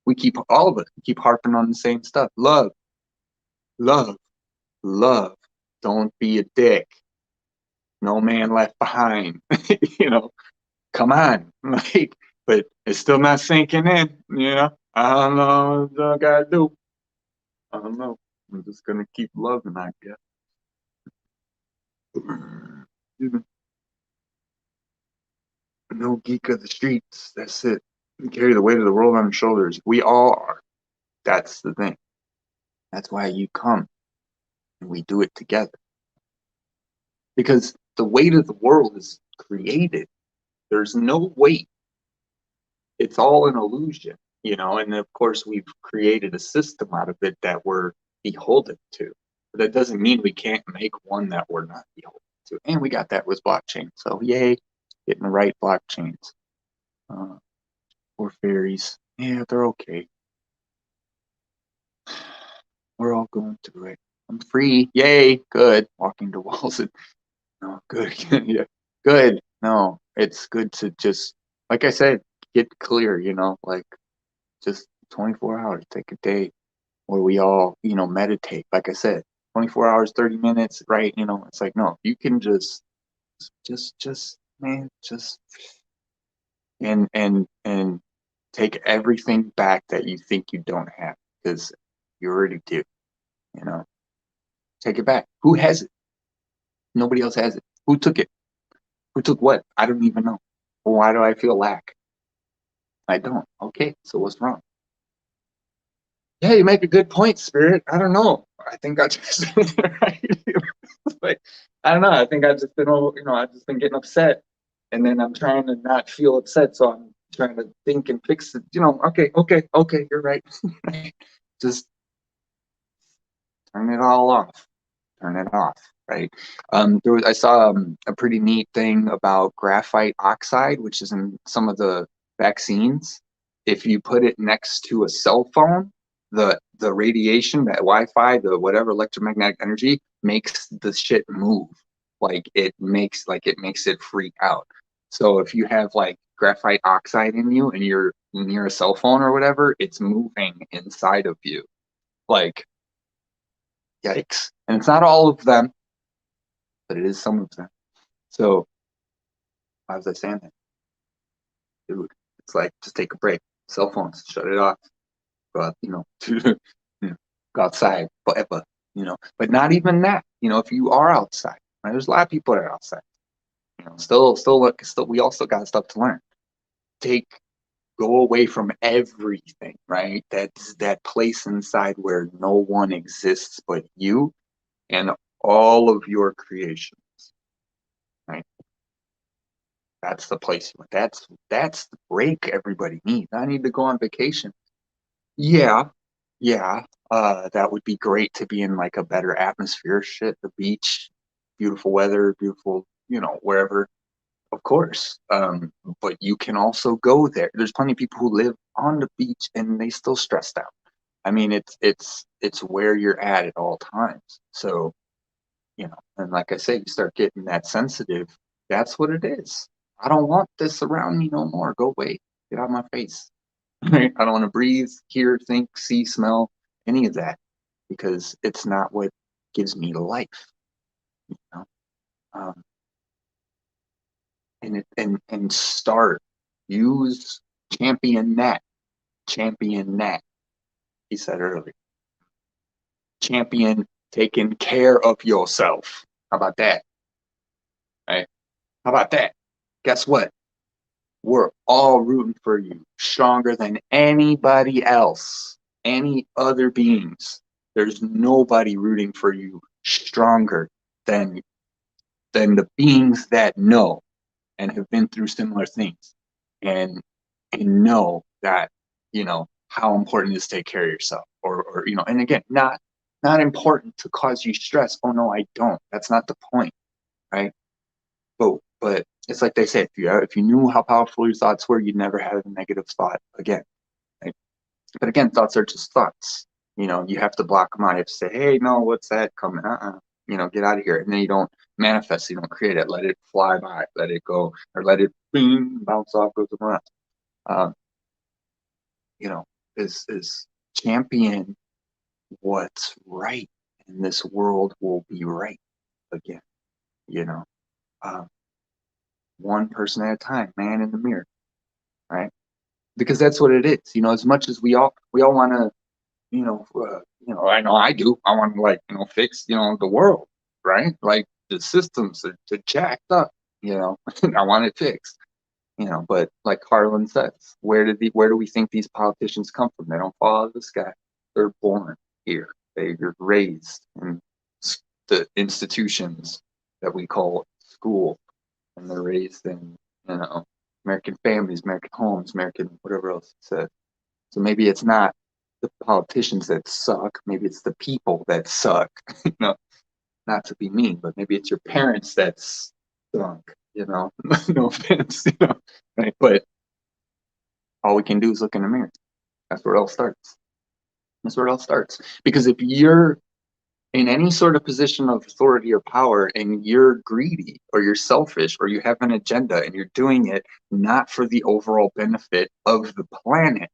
we keep all of it, we keep harping on the same stuff. Love, love, love. Don't be a dick. No man left behind. You know, come on. Like, but it's still not sinking in, you know. I don't know what I gotta do. I don't know. I'm just gonna keep loving, I guess. No geek of the streets. That's it. We carry the weight of the world on our shoulders. We all are. That's the thing. That's why you come and we do it together. Because the weight of the world is created. There's no weight. It's all an illusion, you know, and of course we've created a system out of it that we're beholden to. But that doesn't mean we can't make one that we're not beholden to. And we got that with blockchain. So yay, getting the right blockchains. Or fairies. Yeah, they're okay. We're all going through it. I'm free. Yay. Good. Walking to walls. And, no, good. Yeah. Good. No, it's good to just, like I said, get clear, you know, like just 24 hours, take a day where we all, you know, meditate. Like I said, 24 hours, 30 minutes, right? You know, it's like, no, you can man, just, and take everything back that you think you don't have because you already do, you know. Take it back. Who has it? Nobody else has it. Who took it? Who took what? I don't even know. Well, why do I feel lack? I don't. Okay, so what's wrong? Yeah, you make a good point, Spirit. I don't know. I think I just right. Like, I don't know. I think I've just been, you know, I've just been getting upset, and then I'm trying to not feel upset, so I'm trying to think and fix it. You know, okay, you're right. Just turn it all off. Turn it off, right? I saw a pretty neat thing about graphite oxide, which is in some of the vaccines. If you put it next to a cell phone, the radiation, that Wi-Fi, the whatever electromagnetic energy makes the shit move. Like it makes it freak out. So if you have like graphite oxide in you and you're near a cell phone or whatever, it's moving inside of you. Like, yikes. And it's not all of them, but it is some of them. So why was I saying that? Dude, it's like just take a break. Cell phones, shut it off. Go out, you know, to go outside forever, you know. But not even that, you know, if you are outside, right? There's a lot of people that are outside. You know, still we all still got stuff to learn. Go away from everything, right? That's that place inside where no one exists but you and all of your creations, right? That's the place. That's the break everybody needs. I need to go on vacation. Yeah, yeah. That would be great to be in like a better atmosphere. Shit, the beach, beautiful weather, beautiful, you know, wherever. Of course. But you can also go there. There's plenty of people who live on the beach and they still stressed out. I mean, it's where you're at all times. So, you know, and like I say, you start getting that sensitive. That's what it is. I don't want this around me no more. Go away. Get out of my face. I don't want to breathe, hear, think, see, smell, any of that because it's not what gives me life. You know? Um, and start use champion that he said earlier. Champion taking care of yourself. How about that? Right? How about that? Guess what? We're all rooting for you, stronger than anybody else, any other beings. There's nobody rooting for you stronger than the beings that know and have been through similar things and know that, you know, how important it is to take care of yourself, or you know, and again, not important to cause you stress. Oh no, I don't. That's not the point, right? But it's like they say, if you knew how powerful your thoughts were, you'd never have a negative thought again, right? But again, thoughts are just thoughts. You know, you have to block them out. You have to say, hey, no, what's that coming? You know, get out of here. And then you don't manifest, you don't create it. Let it fly by, let it go, or let it bounce off, go somewhere else. You know, is champion what's right, and this world will be right again. You know, one person at a time, man in the mirror, right? Because that's what it is. You know, as much as we all want to, I know I do. I want to, like, you know, fix, you know, the world, right? Like the systems are jacked up. You know, I want it fixed. You know, but like Carlin says, where do we think these politicians come from? They don't fall out of the sky. They're born here. They're raised in the institutions that we call school, and they're raised in, you know, American families, American homes, American whatever else it said. So maybe it's not the politicians that suck. Maybe it's the people that suck. You know, not to be mean, but maybe it's your parents that stunk. You know, no offense. You know, right? But all we can do is look in the mirror. That's where it all starts. That's where it all starts. Because if you're in any sort of position of authority or power and you're greedy or you're selfish or you have an agenda and you're doing it not for the overall benefit of the planet,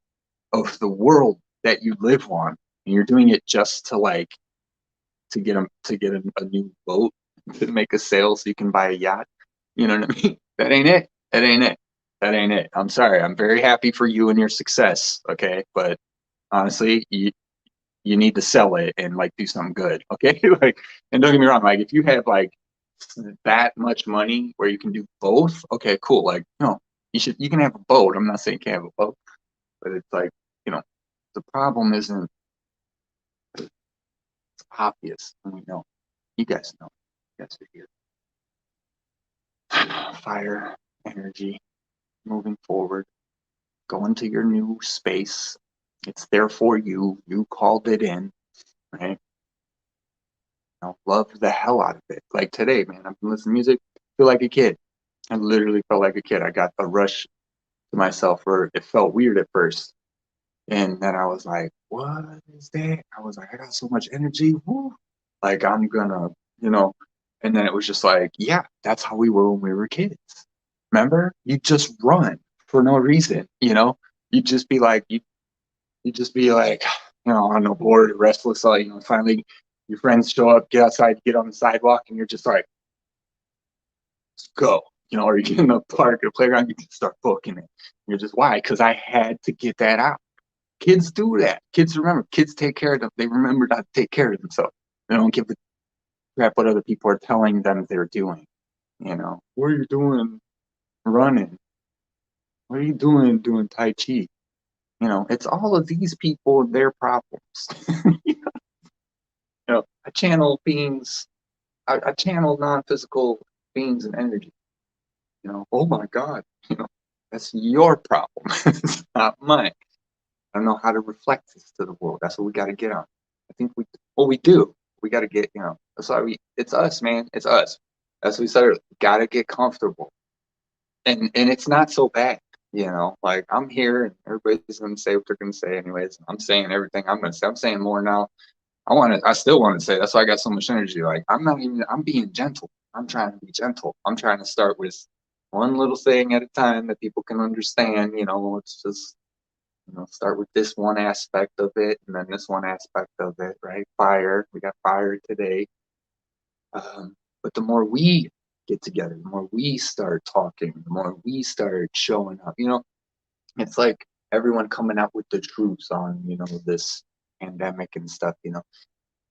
of the world that you live on, and you're doing it just to, like, to get a new boat, to make a sale so you can buy a yacht, you know what I mean? That ain't it. That ain't it. That ain't it. I'm sorry. I'm very happy for you and your success, okay? But honestly, you need to sell it and, like, do something good, okay? Like, and don't get me wrong, like, if you have, like, that much money where you can do both, okay, cool. Like, no, you can have a boat. I'm not saying you can't have a boat, but it's like, you know, the problem isn't, it's obvious, and we know. You guys know. You guys are here. Fire, energy, moving forward, go into your new space. It's there for you. You called it in, right? Know, love the hell out of it. Like today, man, I've been listening to music, feel like a kid. I literally felt like a kid. I got a rush to myself, or it felt weird at first. And then I was like, what is that? I was like, I got so much energy. Woo. Like, I'm gonna, you know, and then it was just like, yeah, that's how we were when we were kids. Remember? You just run for no reason, you know? You just be like, you just be like, you know, on the board, restless, like, you know, finally your friends show up, get outside, get on the sidewalk, and you're just like, let's go. You know, or you get in the park or playground, you can start booking it. You're just, why? Because I had to get that out. Kids do that. Kids remember. Kids take care of them. They remember not to take care of themselves. They don't give a crap what other people are telling them they're doing. You know, what are you doing running? What are you doing Tai Chi? You know, it's all of these people and their problems. You know, I channel beings, I channel non-physical beings and energy. You know, oh my God, you know, that's your problem. It's not mine. I don't know how to reflect this to the world. That's what we got to get on. I think we do. We got to get, you know, that's why it's us, man. It's us. As we said, got to get comfortable. And it's not so bad, you know, like I'm here and everybody's going to say what they're going to say anyways. I'm saying everything I'm going to say. I'm saying more now. I still want to say, that's why I got so much energy. Like, I'm being gentle. I'm trying to be gentle. I'm trying to start with one little thing at a time that people can understand, you know, it's just, you know, start with this one aspect of it and then this one aspect of it, right? Fire, we got fire today. But the more we get together, the more we start talking, the more we start showing up, you know, it's like everyone coming out with the truths on, you know, this pandemic and stuff, you know.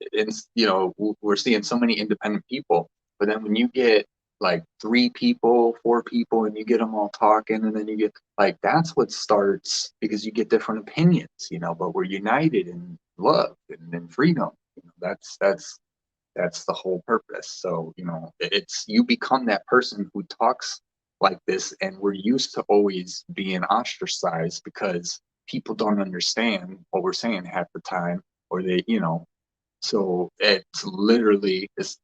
It's, you know, we're seeing so many independent people, but then when you get like 3 people, 4 people, and you get them all talking, and then you get, like, that's what starts, because you get different opinions, you know, but we're united in love and in freedom. You know, that's That's the whole purpose. So, you know, it's you become that person who talks like this, and we're used to always being ostracized because people don't understand what we're saying half the time, or they, you know, so it's literally it's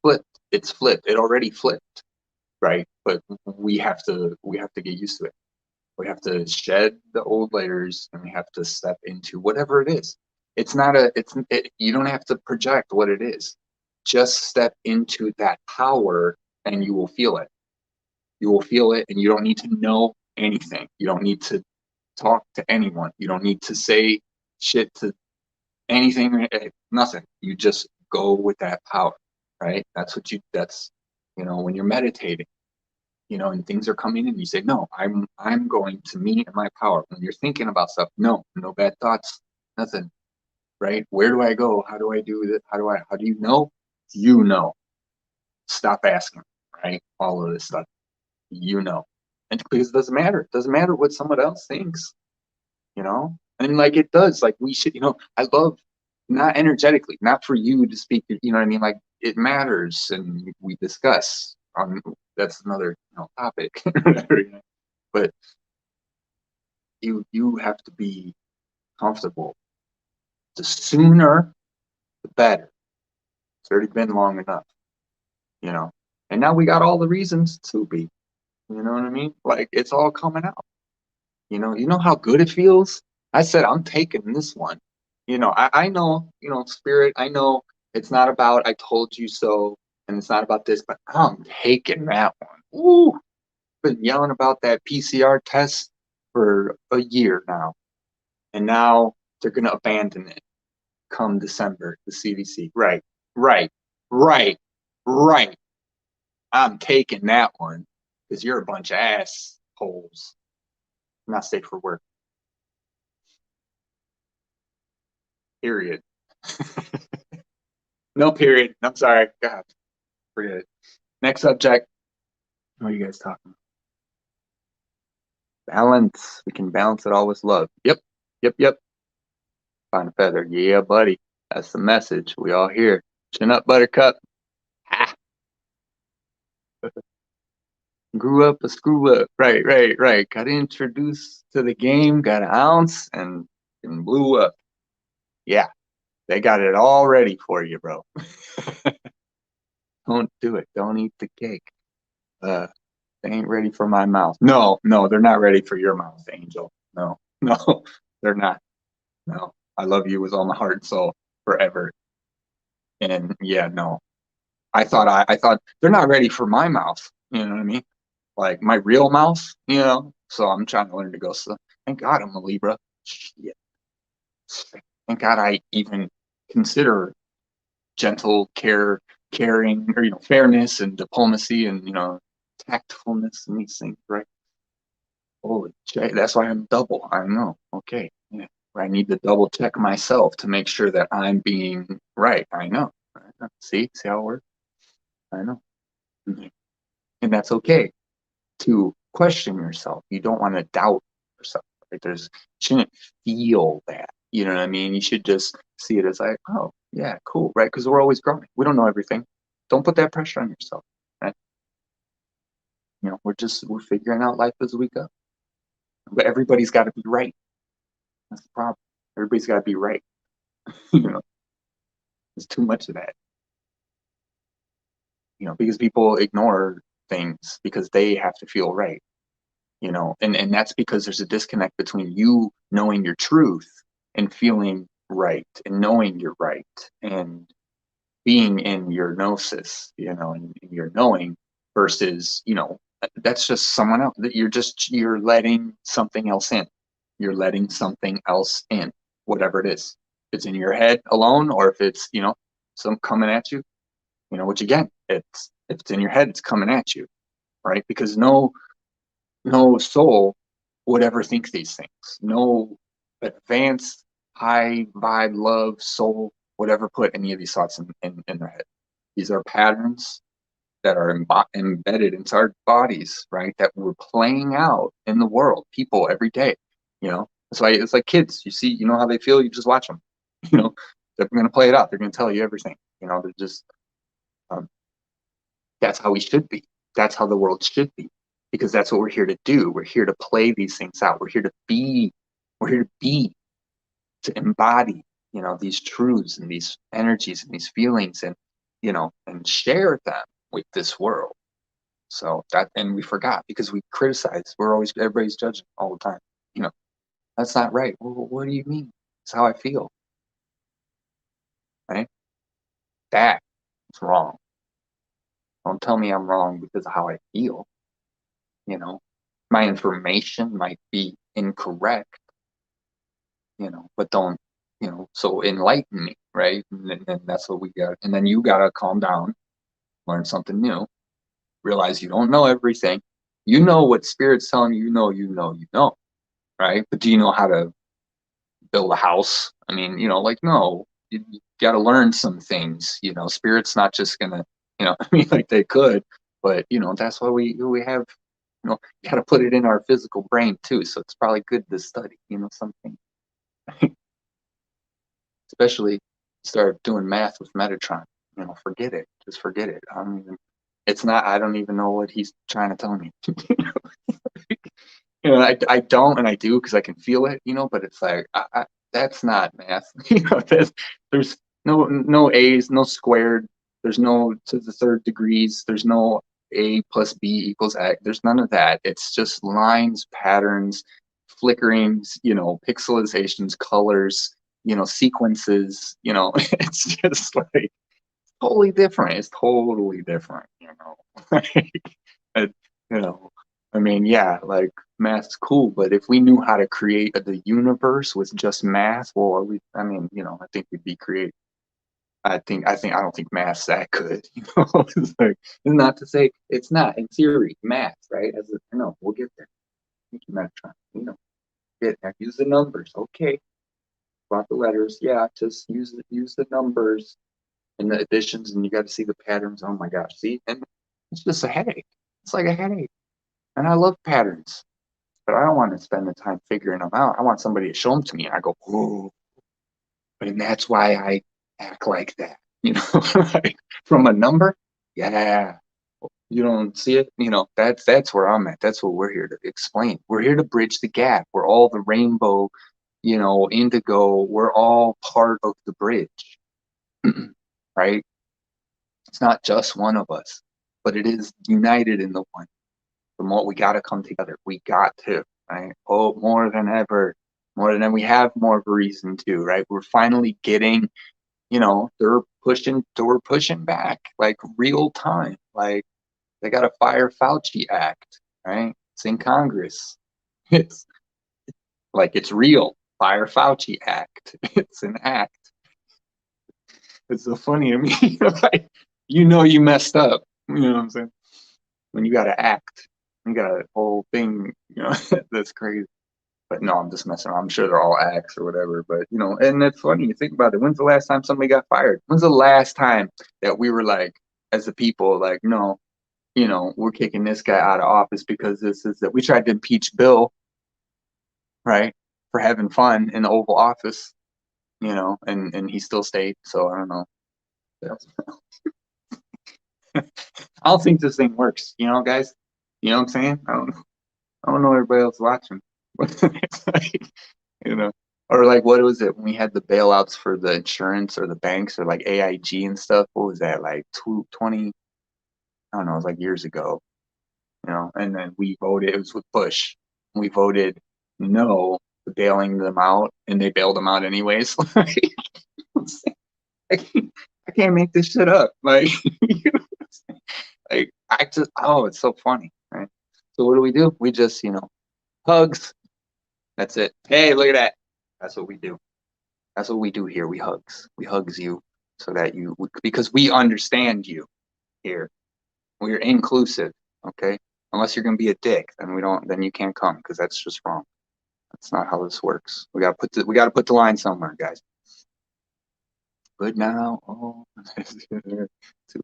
flipped. It's flipped. It already flipped, right? But we have to get used to it. We have to shed the old layers, and we have to step into whatever it is. It's not a, you don't have to project what it is. Just step into that power and you will feel it. You will feel it, and you don't need to know anything. You don't need to talk to anyone. You don't need to say shit to anything, nothing. You just go with that power, right? That's, you know, when you're meditating, you know, and things are coming in, you say, no, I'm going to me and my power. When you're thinking about stuff, no bad thoughts, nothing, right? Where do I go? How do I do this? How do you know? You know. Stop asking, right? All of this stuff, you know. And because it doesn't matter. It doesn't matter what someone else thinks, you know? And like it does, like we should, you know, I love, not energetically, not for you to speak, you know what I mean? Like it matters, and we discuss on, that's another, you know, topic. But you have to be comfortable. The sooner, the better. It's already been long enough, you know. And now we got all the reasons to be. You know what I mean? Like it's all coming out. You know how good it feels? I said I'm taking this one. You know, I know, you know, spirit, I know it's not about I told you so, and it's not about this, but I'm taking that one. Ooh, been yelling about that PCR test for a year now. And now they're gonna abandon it come December, the CDC. Right, right, right, right. I'm taking that one because you're a bunch of assholes. Not safe for work. Period. No period. I'm sorry. God, forget it. Next subject. What are you guys talking about? Balance. We can balance it all with love. Yep. Yep. Yep. Find a feather. Yeah, buddy. That's the message. We all hear. Chin up, buttercup. Ah. Grew up a screw up. Right, right, right. Got introduced to the game, got an ounce, and blew up. Yeah. They got it all ready for you, bro. Don't do it. Don't eat the cake. Uh, they ain't ready for my mouth. No, no, they're not ready for your mouth, Angel. No, no, they're not. No, I love you with all my heart and soul forever. And yeah, no, I thought they're not ready for my mouth. You know what I mean? Like my real mouth, you know? So I'm trying to learn to go slow. Thank God I'm a Libra. Shit. Thank God I even consider gentle caring, or, you know, fairness and diplomacy and, you know, tactfulness and these things, right? Holy shit, that's why I'm double. I know. Okay. Yeah. I need to double check myself to make sure that I'm being right. I know. See how it works? I know. Mhm. And that's okay to question yourself. You don't want to doubt yourself. Right? You shouldn't feel that. You know what I mean? You should just see it as like, oh, yeah, cool, right? Because we're always growing. We don't know everything. Don't put that pressure on yourself. Right? You know, we're figuring out life as we go. But everybody's got to be right. That's the problem. Everybody's got to be right. You know, there's too much of that. You know, because people ignore things because they have to feel right. You know, and that's because there's a disconnect between you knowing your truth and feeling right and knowing you're right and being in your gnosis, you know, and your knowing versus, you know, that's just someone else that you're letting something else in. You're letting something else in, whatever it is. If it's in your head alone, or if it's, you know, some coming at you, you know, which again, it's if it's in your head, it's coming at you, right? Because no soul would ever think these things. No advanced, high vibe, love, soul would ever put any of these thoughts in their head. These are patterns that are embedded into our bodies, right? That we're playing out in the world, people every day. You know, it's like kids. You see, you know how they feel. You just watch them. You know, They're going to play it out. They're going to tell you everything. They're just, that's how we should be. That's how the world should be, because that's what we're here to do. We're here to play these things out. We're here to be. We're here to be, to embody, these truths and these energies and these feelings, and, and share them with this world. So and we forgot because we criticize. Everybody's judging all the time. That's not right. Well, what do you mean? It's how I feel. Right? That's wrong. Don't tell me I'm wrong because of how I feel. My information might be incorrect, but don't, so enlighten me, right? And that's what we got. And then you got to calm down, learn something new, realize you don't know everything. You know what Spirit's telling you, right? But do you know how to build a house? I mean, no, you got to learn some things. Spirit's not just gonna, I mean, like they could, but that's why we have, you got to put it in our physical brain too. So it's probably good to study, something. Especially start doing math with Metatron. Forget it. Just forget it. I don't even know what he's trying to tell me. I don't, and I do because I can feel it, but it's like, that's not math. There's no A's, no squared. There's no to the third degrees. There's no A plus B equals X. There's none of that. It's just lines, patterns, flickerings, pixelizations, colors, sequences, it's just like totally different. It's totally different, Like, I mean, yeah, like math's cool, but if we knew how to create the universe with just math, well, I think we'd be creative. I don't think math's that good, It's like, not to say it's not in theory, math, right? We'll get there. Thank you, Metatron. Use the numbers, okay? About the letters, yeah, just use the numbers and the additions, and you got to see the patterns. Oh my gosh, see, and it's just a headache. It's like a headache, and I love patterns, but I don't want to spend the time figuring them out. I want somebody to show them to me, and I go, oh, and that's why I act like that, like from a number, yeah. You don't see it, that's where I'm at. That's what we're here to explain. We're here to bridge the gap. We're all the rainbow, indigo. We're all part of the bridge. Right? It's not just one of us, but it is united in the one. The more we got to come together, we got to, right? Oh, more than ever, we have more of a reason to, right? We're finally getting, we're pushing back like real time. Like they got to fire Fauci Act, right? It's in Congress. It's like it's real. Fire Fauci Act. It's an act. It's so funny. I mean, like, you messed up. You know what I'm saying? When you got to act, you got a whole thing, that's crazy. But no, I'm just messing around. I'm sure they're all acts or whatever. But, and it's funny. You think about it. When's the last time somebody got fired? When's the last time that we were like, as a people, like, no, we're kicking this guy out of office because this is that we tried to impeach Bill, right, for having fun in the Oval Office, and he still stayed. So I don't know. I don't think this thing works, guys. You know what I'm saying? I don't know everybody else watching. It's like, or like what was it when we had the bailouts for the insurance or the banks or like AIG and stuff? What was that, like 20? I don't know. It was like years ago, And then we voted. It was with Bush. We voted no to bailing them out, and they bailed them out anyways. I can't make this shit up. Like, like it's so funny, right? So what do? We just, hugs. That's it. Hey, look at that. That's what we do. That's what we do here. We hugs you so that because we understand you here. We're inclusive, okay? Unless you're gonna be a dick, then you can't come because that's just wrong. That's not how this works. We gotta put the line somewhere, guys. But now, to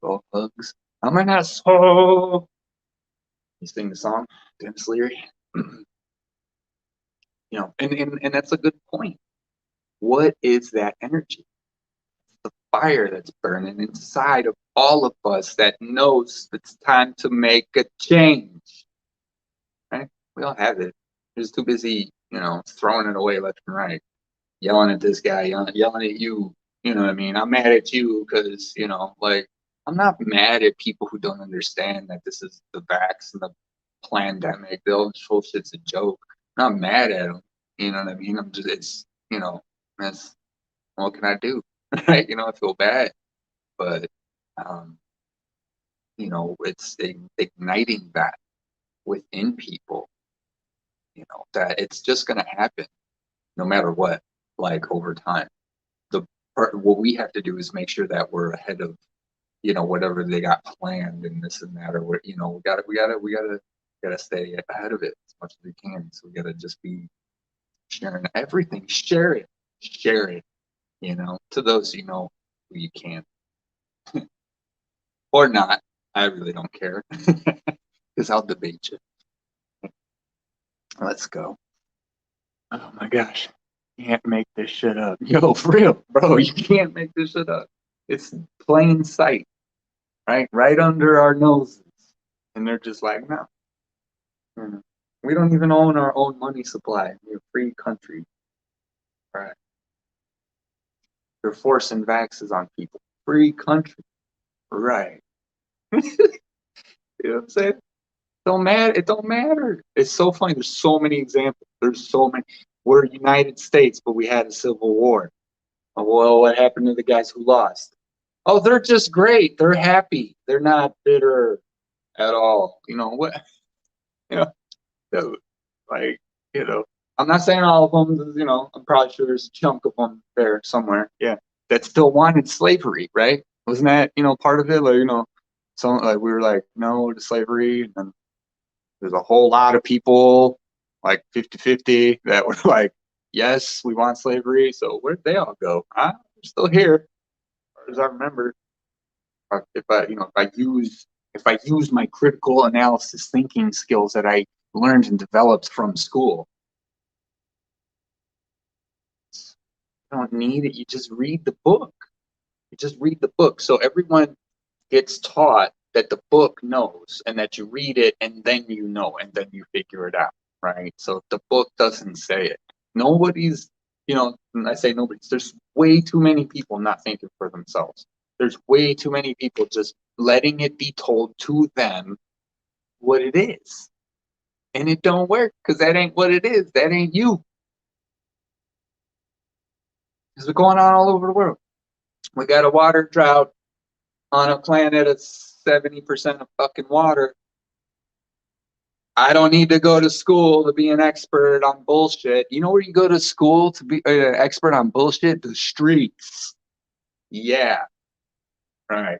all hugs. I'm not so. You sing the song, Dennis Leary. And that's a good point. What is that energy? the fire that's burning inside of all of us that knows it's time to make a change. Right? We all have it. We're just too busy, throwing it away left and right, yelling at this guy, yelling at you. You know what I mean? I'm mad at you because, like, I'm not mad at people who don't understand that this is the vax and the pandemic. The whole shit's a joke. I'm not mad at them. You know what I mean? I'm just, it's, that's, what can I do? Right? I feel bad. But, it's igniting that within people, that it's just going to happen no matter what, like over time. What we have to do is make sure that we're ahead of, whatever they got planned and this and that, or what, we gotta stay ahead of it as much as we can. So we gotta just be sharing everything, share it, to those who you can, or not. I really don't care, because I'll debate you. Let's go. Oh my gosh. Can't make this shit up. Yo, for real, bro, you can't make this shit up. It's plain sight, right? Right under our noses. And they're just like, no. We don't even own our own money supply. We're a free country. Right. They're forcing vaxes on people. Free country. Right. You know what I'm saying? It don't matter. It's so funny. There's so many examples. There's so many. We're United States, but we had a civil war. Well, what happened to the guys who lost? Oh, they're just great. They're happy. They're not bitter at all. You know what? Like, I'm not saying all of them. I'm probably sure there's a chunk of them there somewhere. Yeah, that still wanted slavery, right? Wasn't that part of it? Like, some like we were like no to slavery, and then there's a whole lot of people like 50-50 that were like, yes, we want slavery. So where'd they all go? They're still here, as far as I remember. If I use my critical analysis thinking skills that I learned and developed from school, you don't need it. You just read the book. So everyone gets taught that the book knows, and that you read it and then and then you figure it out, right? So if the book doesn't say it, nobody's, when I say nobody's, there's way too many people not thinking for themselves. There's way too many people just letting it be told to them what it is. And it don't work, because that ain't what it is. That ain't you. It's going on all over the world. We got a water drought on a planet of 70% of fucking water. I don't need to go to school to be an expert on bullshit. You know where you go to school to be an expert on bullshit? The streets. Yeah. Right.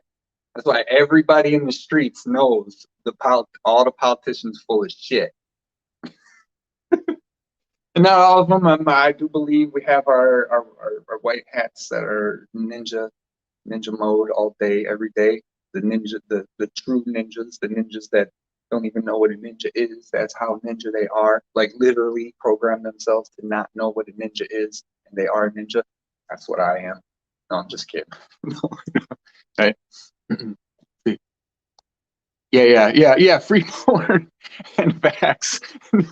That's why everybody in the streets knows all the politicians full of shit. And not all of them. I do believe we have our white hats that are ninja mode all day, every day. The ninja, the true ninjas, the ninjas that don't even know what a ninja is. That's how ninja they are. Like literally program themselves to not know what a ninja is, and they are a ninja. That's what I am. No, I'm just kidding. Right? Yeah. Free porn and vax.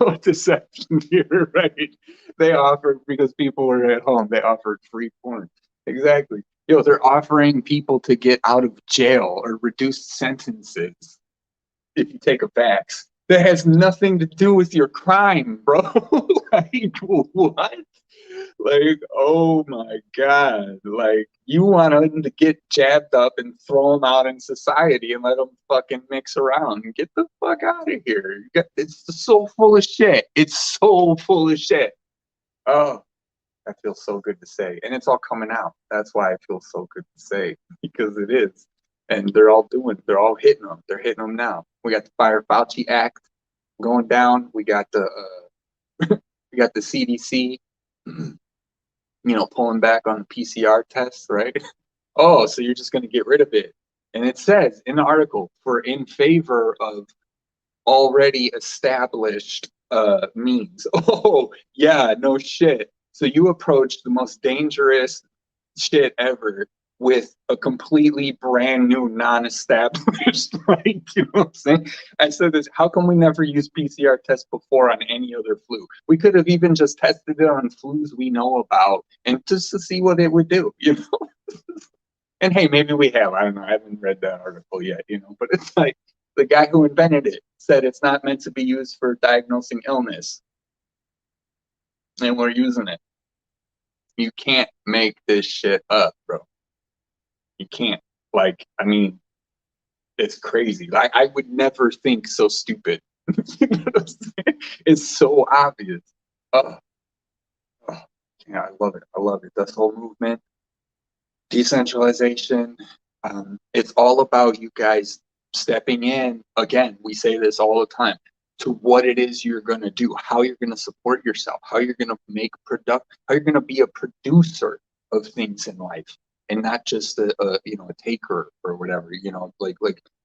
No deception here, right? They offered, because people were at home, they offered free porn. Exactly. They're offering people to get out of jail or reduced sentences if you take a vax. That has nothing to do with your crime, bro. Like, what? Like, oh my God. Like, you want them to get jabbed up and throw them out in society and let them fucking mix around and get the fuck out of here. It's so full of shit. It's so full of shit. Oh, that feels so good to say. And it's all coming out. That's why it feels so good to say, because it is. And they're all hitting them. They're hitting them now. We got the Fire Fauci Act going down. We got the CDC, pulling back on the PCR tests, right? Oh, so you're just going to get rid of it. And it says in the article, in favor of already established means. Oh, yeah, no shit. So you approached the most dangerous shit ever with a completely brand new, non-established, like, you know what I'm saying? I said this, how come we never used PCR tests before on any other flu? We could have even just tested it on flus we know about and just to see what it would do, you know? And hey, maybe we have, I don't know, I haven't read that article yet, you know, but it's like the guy who invented it said it's not meant to be used for diagnosing illness. And we're using it. You can't make this shit up, bro. You can't. Like, I mean, it's crazy. Like, I would never think so stupid. You know what I'm saying? It's so obvious. Oh, oh, yeah, I love it. I love it. This whole movement, decentralization. It's all about you guys stepping in. Again, we say this all the time to what it is you're going to do, how you're going to support yourself, how you're going to make how you're going to be a producer of things in life and not just a you know, a taker or whatever, you know, like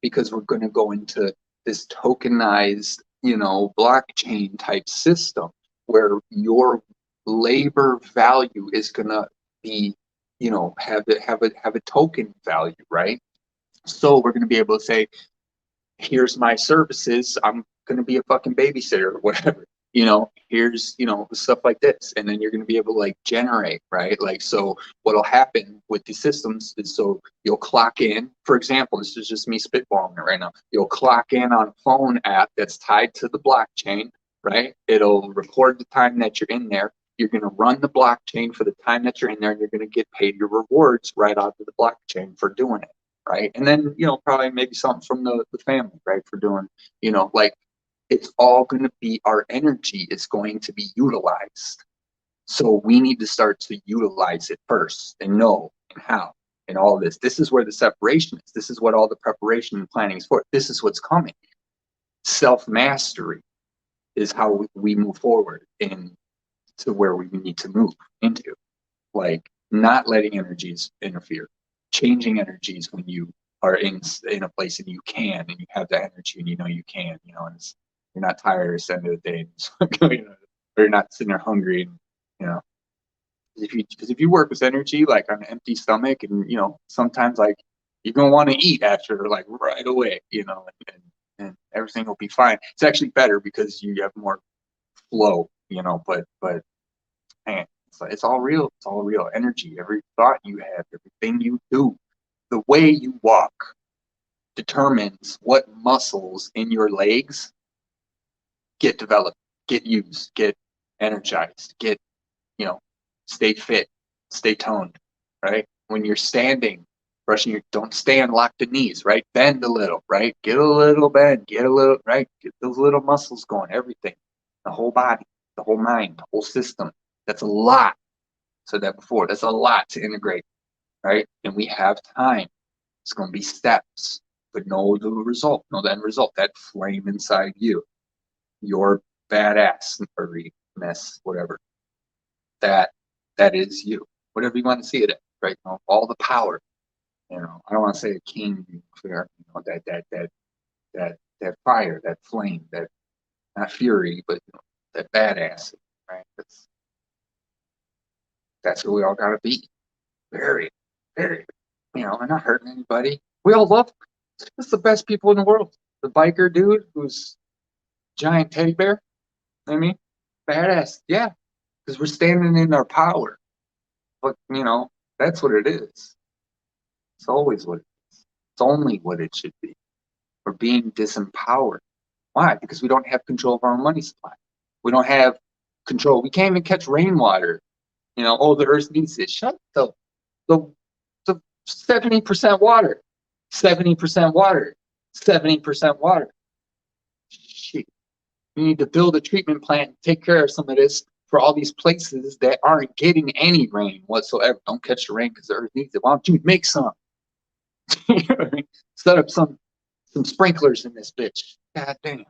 because we're going to go into this tokenized, you know, blockchain type system where your labor value is going to be, you know, have a token value, right? So we're going to be able to say, here's my services. I'm going to be a fucking babysitter or whatever. You know, here's, you know, stuff like this. And then you're going to be able to like generate, right? Like, so what'll happen with these systems is, so you'll clock in, for example, this is just me spitballing it right now. You'll clock in on a phone app that's tied to the blockchain, right? It'll record the time that you're in there. You're going to run the blockchain for the time that you're in there, and you're going to get paid your rewards right off of the blockchain for doing it. Right. And then, you know, probably maybe something from the family, right, for doing, you know, like, it's all going to be, our energy is going to be utilized. So we need to start to utilize it first and know and how and all of this. This is where the separation is. This is what all the preparation and planning is for. This is what's coming. Self-mastery is how we move forward in to where we need to move into, like not letting energies interfere, changing energies when you are in a place and you can, and you have the energy and you know you can, you know, and it's, you're not tired at the end of the day, you know, or you're not sitting there hungry, and you know, because if you work with energy like on an empty stomach, and you know, sometimes like you're gonna want to eat after like right away, you know, and everything will be fine. It's actually better because you have more flow, you know, but man, it's all real. It's all real energy. Every thought you have, everything you do, the way you walk determines what muscles in your legs get developed, get used, get energized, get, you know, stay fit, stay toned, right? When you're standing, brushing your, don't stand lock the knees, right? Bend a little, right? Get a little bend, get a little, right? Get those little muscles going, everything, the whole body, the whole mind, the whole system. That's a lot. Said that before. That's a lot to integrate, right? And we have time. It's going to be steps, but know the result, know the end result, that flame inside you, your badass or mess, whatever. That is you. Whatever you want to see it as, right? You know, all the power. You know, I don't want to say a king, clear, you know, that fire, that flame, that not fury, but you know, that badass, right? That's who we all gotta be. Very, very, you know, and not hurting anybody. We all love, it's the best people in the world. The biker dude who's giant teddy bear, you know what I mean, badass, yeah, because we're standing in our power. But you know, that's what it is. It's always what it is. It's only what it should be. We're being disempowered. Why? Because we don't have control of our own money supply. We don't have control. We can't even catch rainwater. You know, oh, the earth needs it. Shut the 70% water, 70% water, 70% water. Shit. You need to build a treatment plant and take care of some of this for all these places that aren't getting any rain whatsoever. Don't catch the rain because the earth needs it. Why don't you make some? You know what I mean? Set up some sprinklers in this bitch. God damn.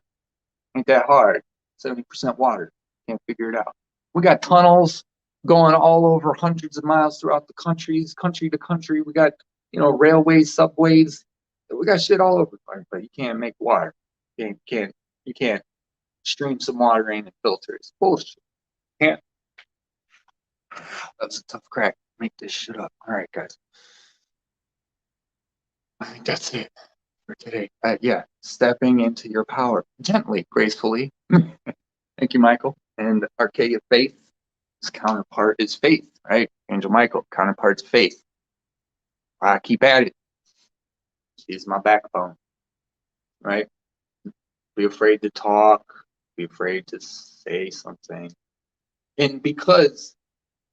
Ain't that hard. 70% water. Can't figure it out. We got tunnels going all over hundreds of miles throughout the countries, country to country. We got, you know, railways, subways. We got shit all over, but you can't make water. You can't stream some water in and filter. It's bullshit. Can't. That was a tough crack. Make this shit up. All right, guys. I think that's it for today. Yeah, stepping into your power gently, gracefully. Thank you, Michael. And Archaea Faith, his counterpart is Faith, right? Angel Michael, counterpart's Faith. I keep at it. She's my backbone, right? Be afraid to talk, be afraid to say something. And because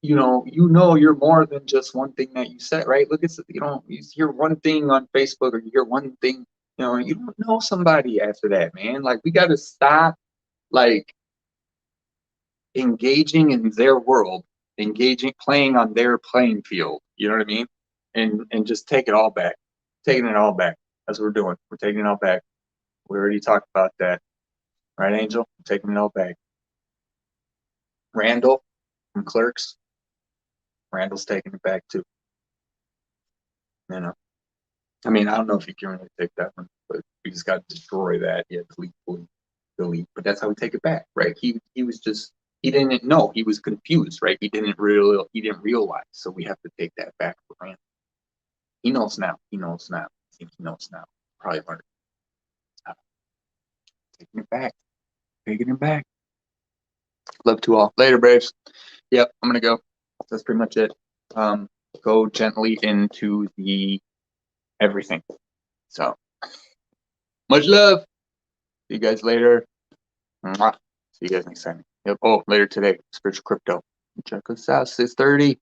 you're more than just one thing that you said, right? Look at, you hear one thing on Facebook or you hear one thing, you don't know somebody after that, man. Like, we got to stop, like, engaging in their world, playing on their playing field. You know what I mean? And just take it all back, taking it all back. That's what we're doing. We're taking it all back. We already talked about that, right, Angel? We're taking it all back. Randall from Clerks. Randall's taking it back too. You know, I mean, I don't know if you can really take that one, but we just got to destroy that. Yeah, delete. But that's how we take it back, right? He was just, he didn't know, he was confused, right? He didn't realize. So we have to take that back for Randall. He knows now. I think he knows now. Probably learned. Taking it back. Love to all. Later, Braves. Yep, I'm gonna go. That's pretty much it. Go gently into the everything. So much love. See you guys later. Mwah. See you guys next time. Yep. Oh, later today, Spiritual Crypto. Check us out. 6:30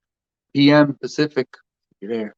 p.m. Pacific. You're there.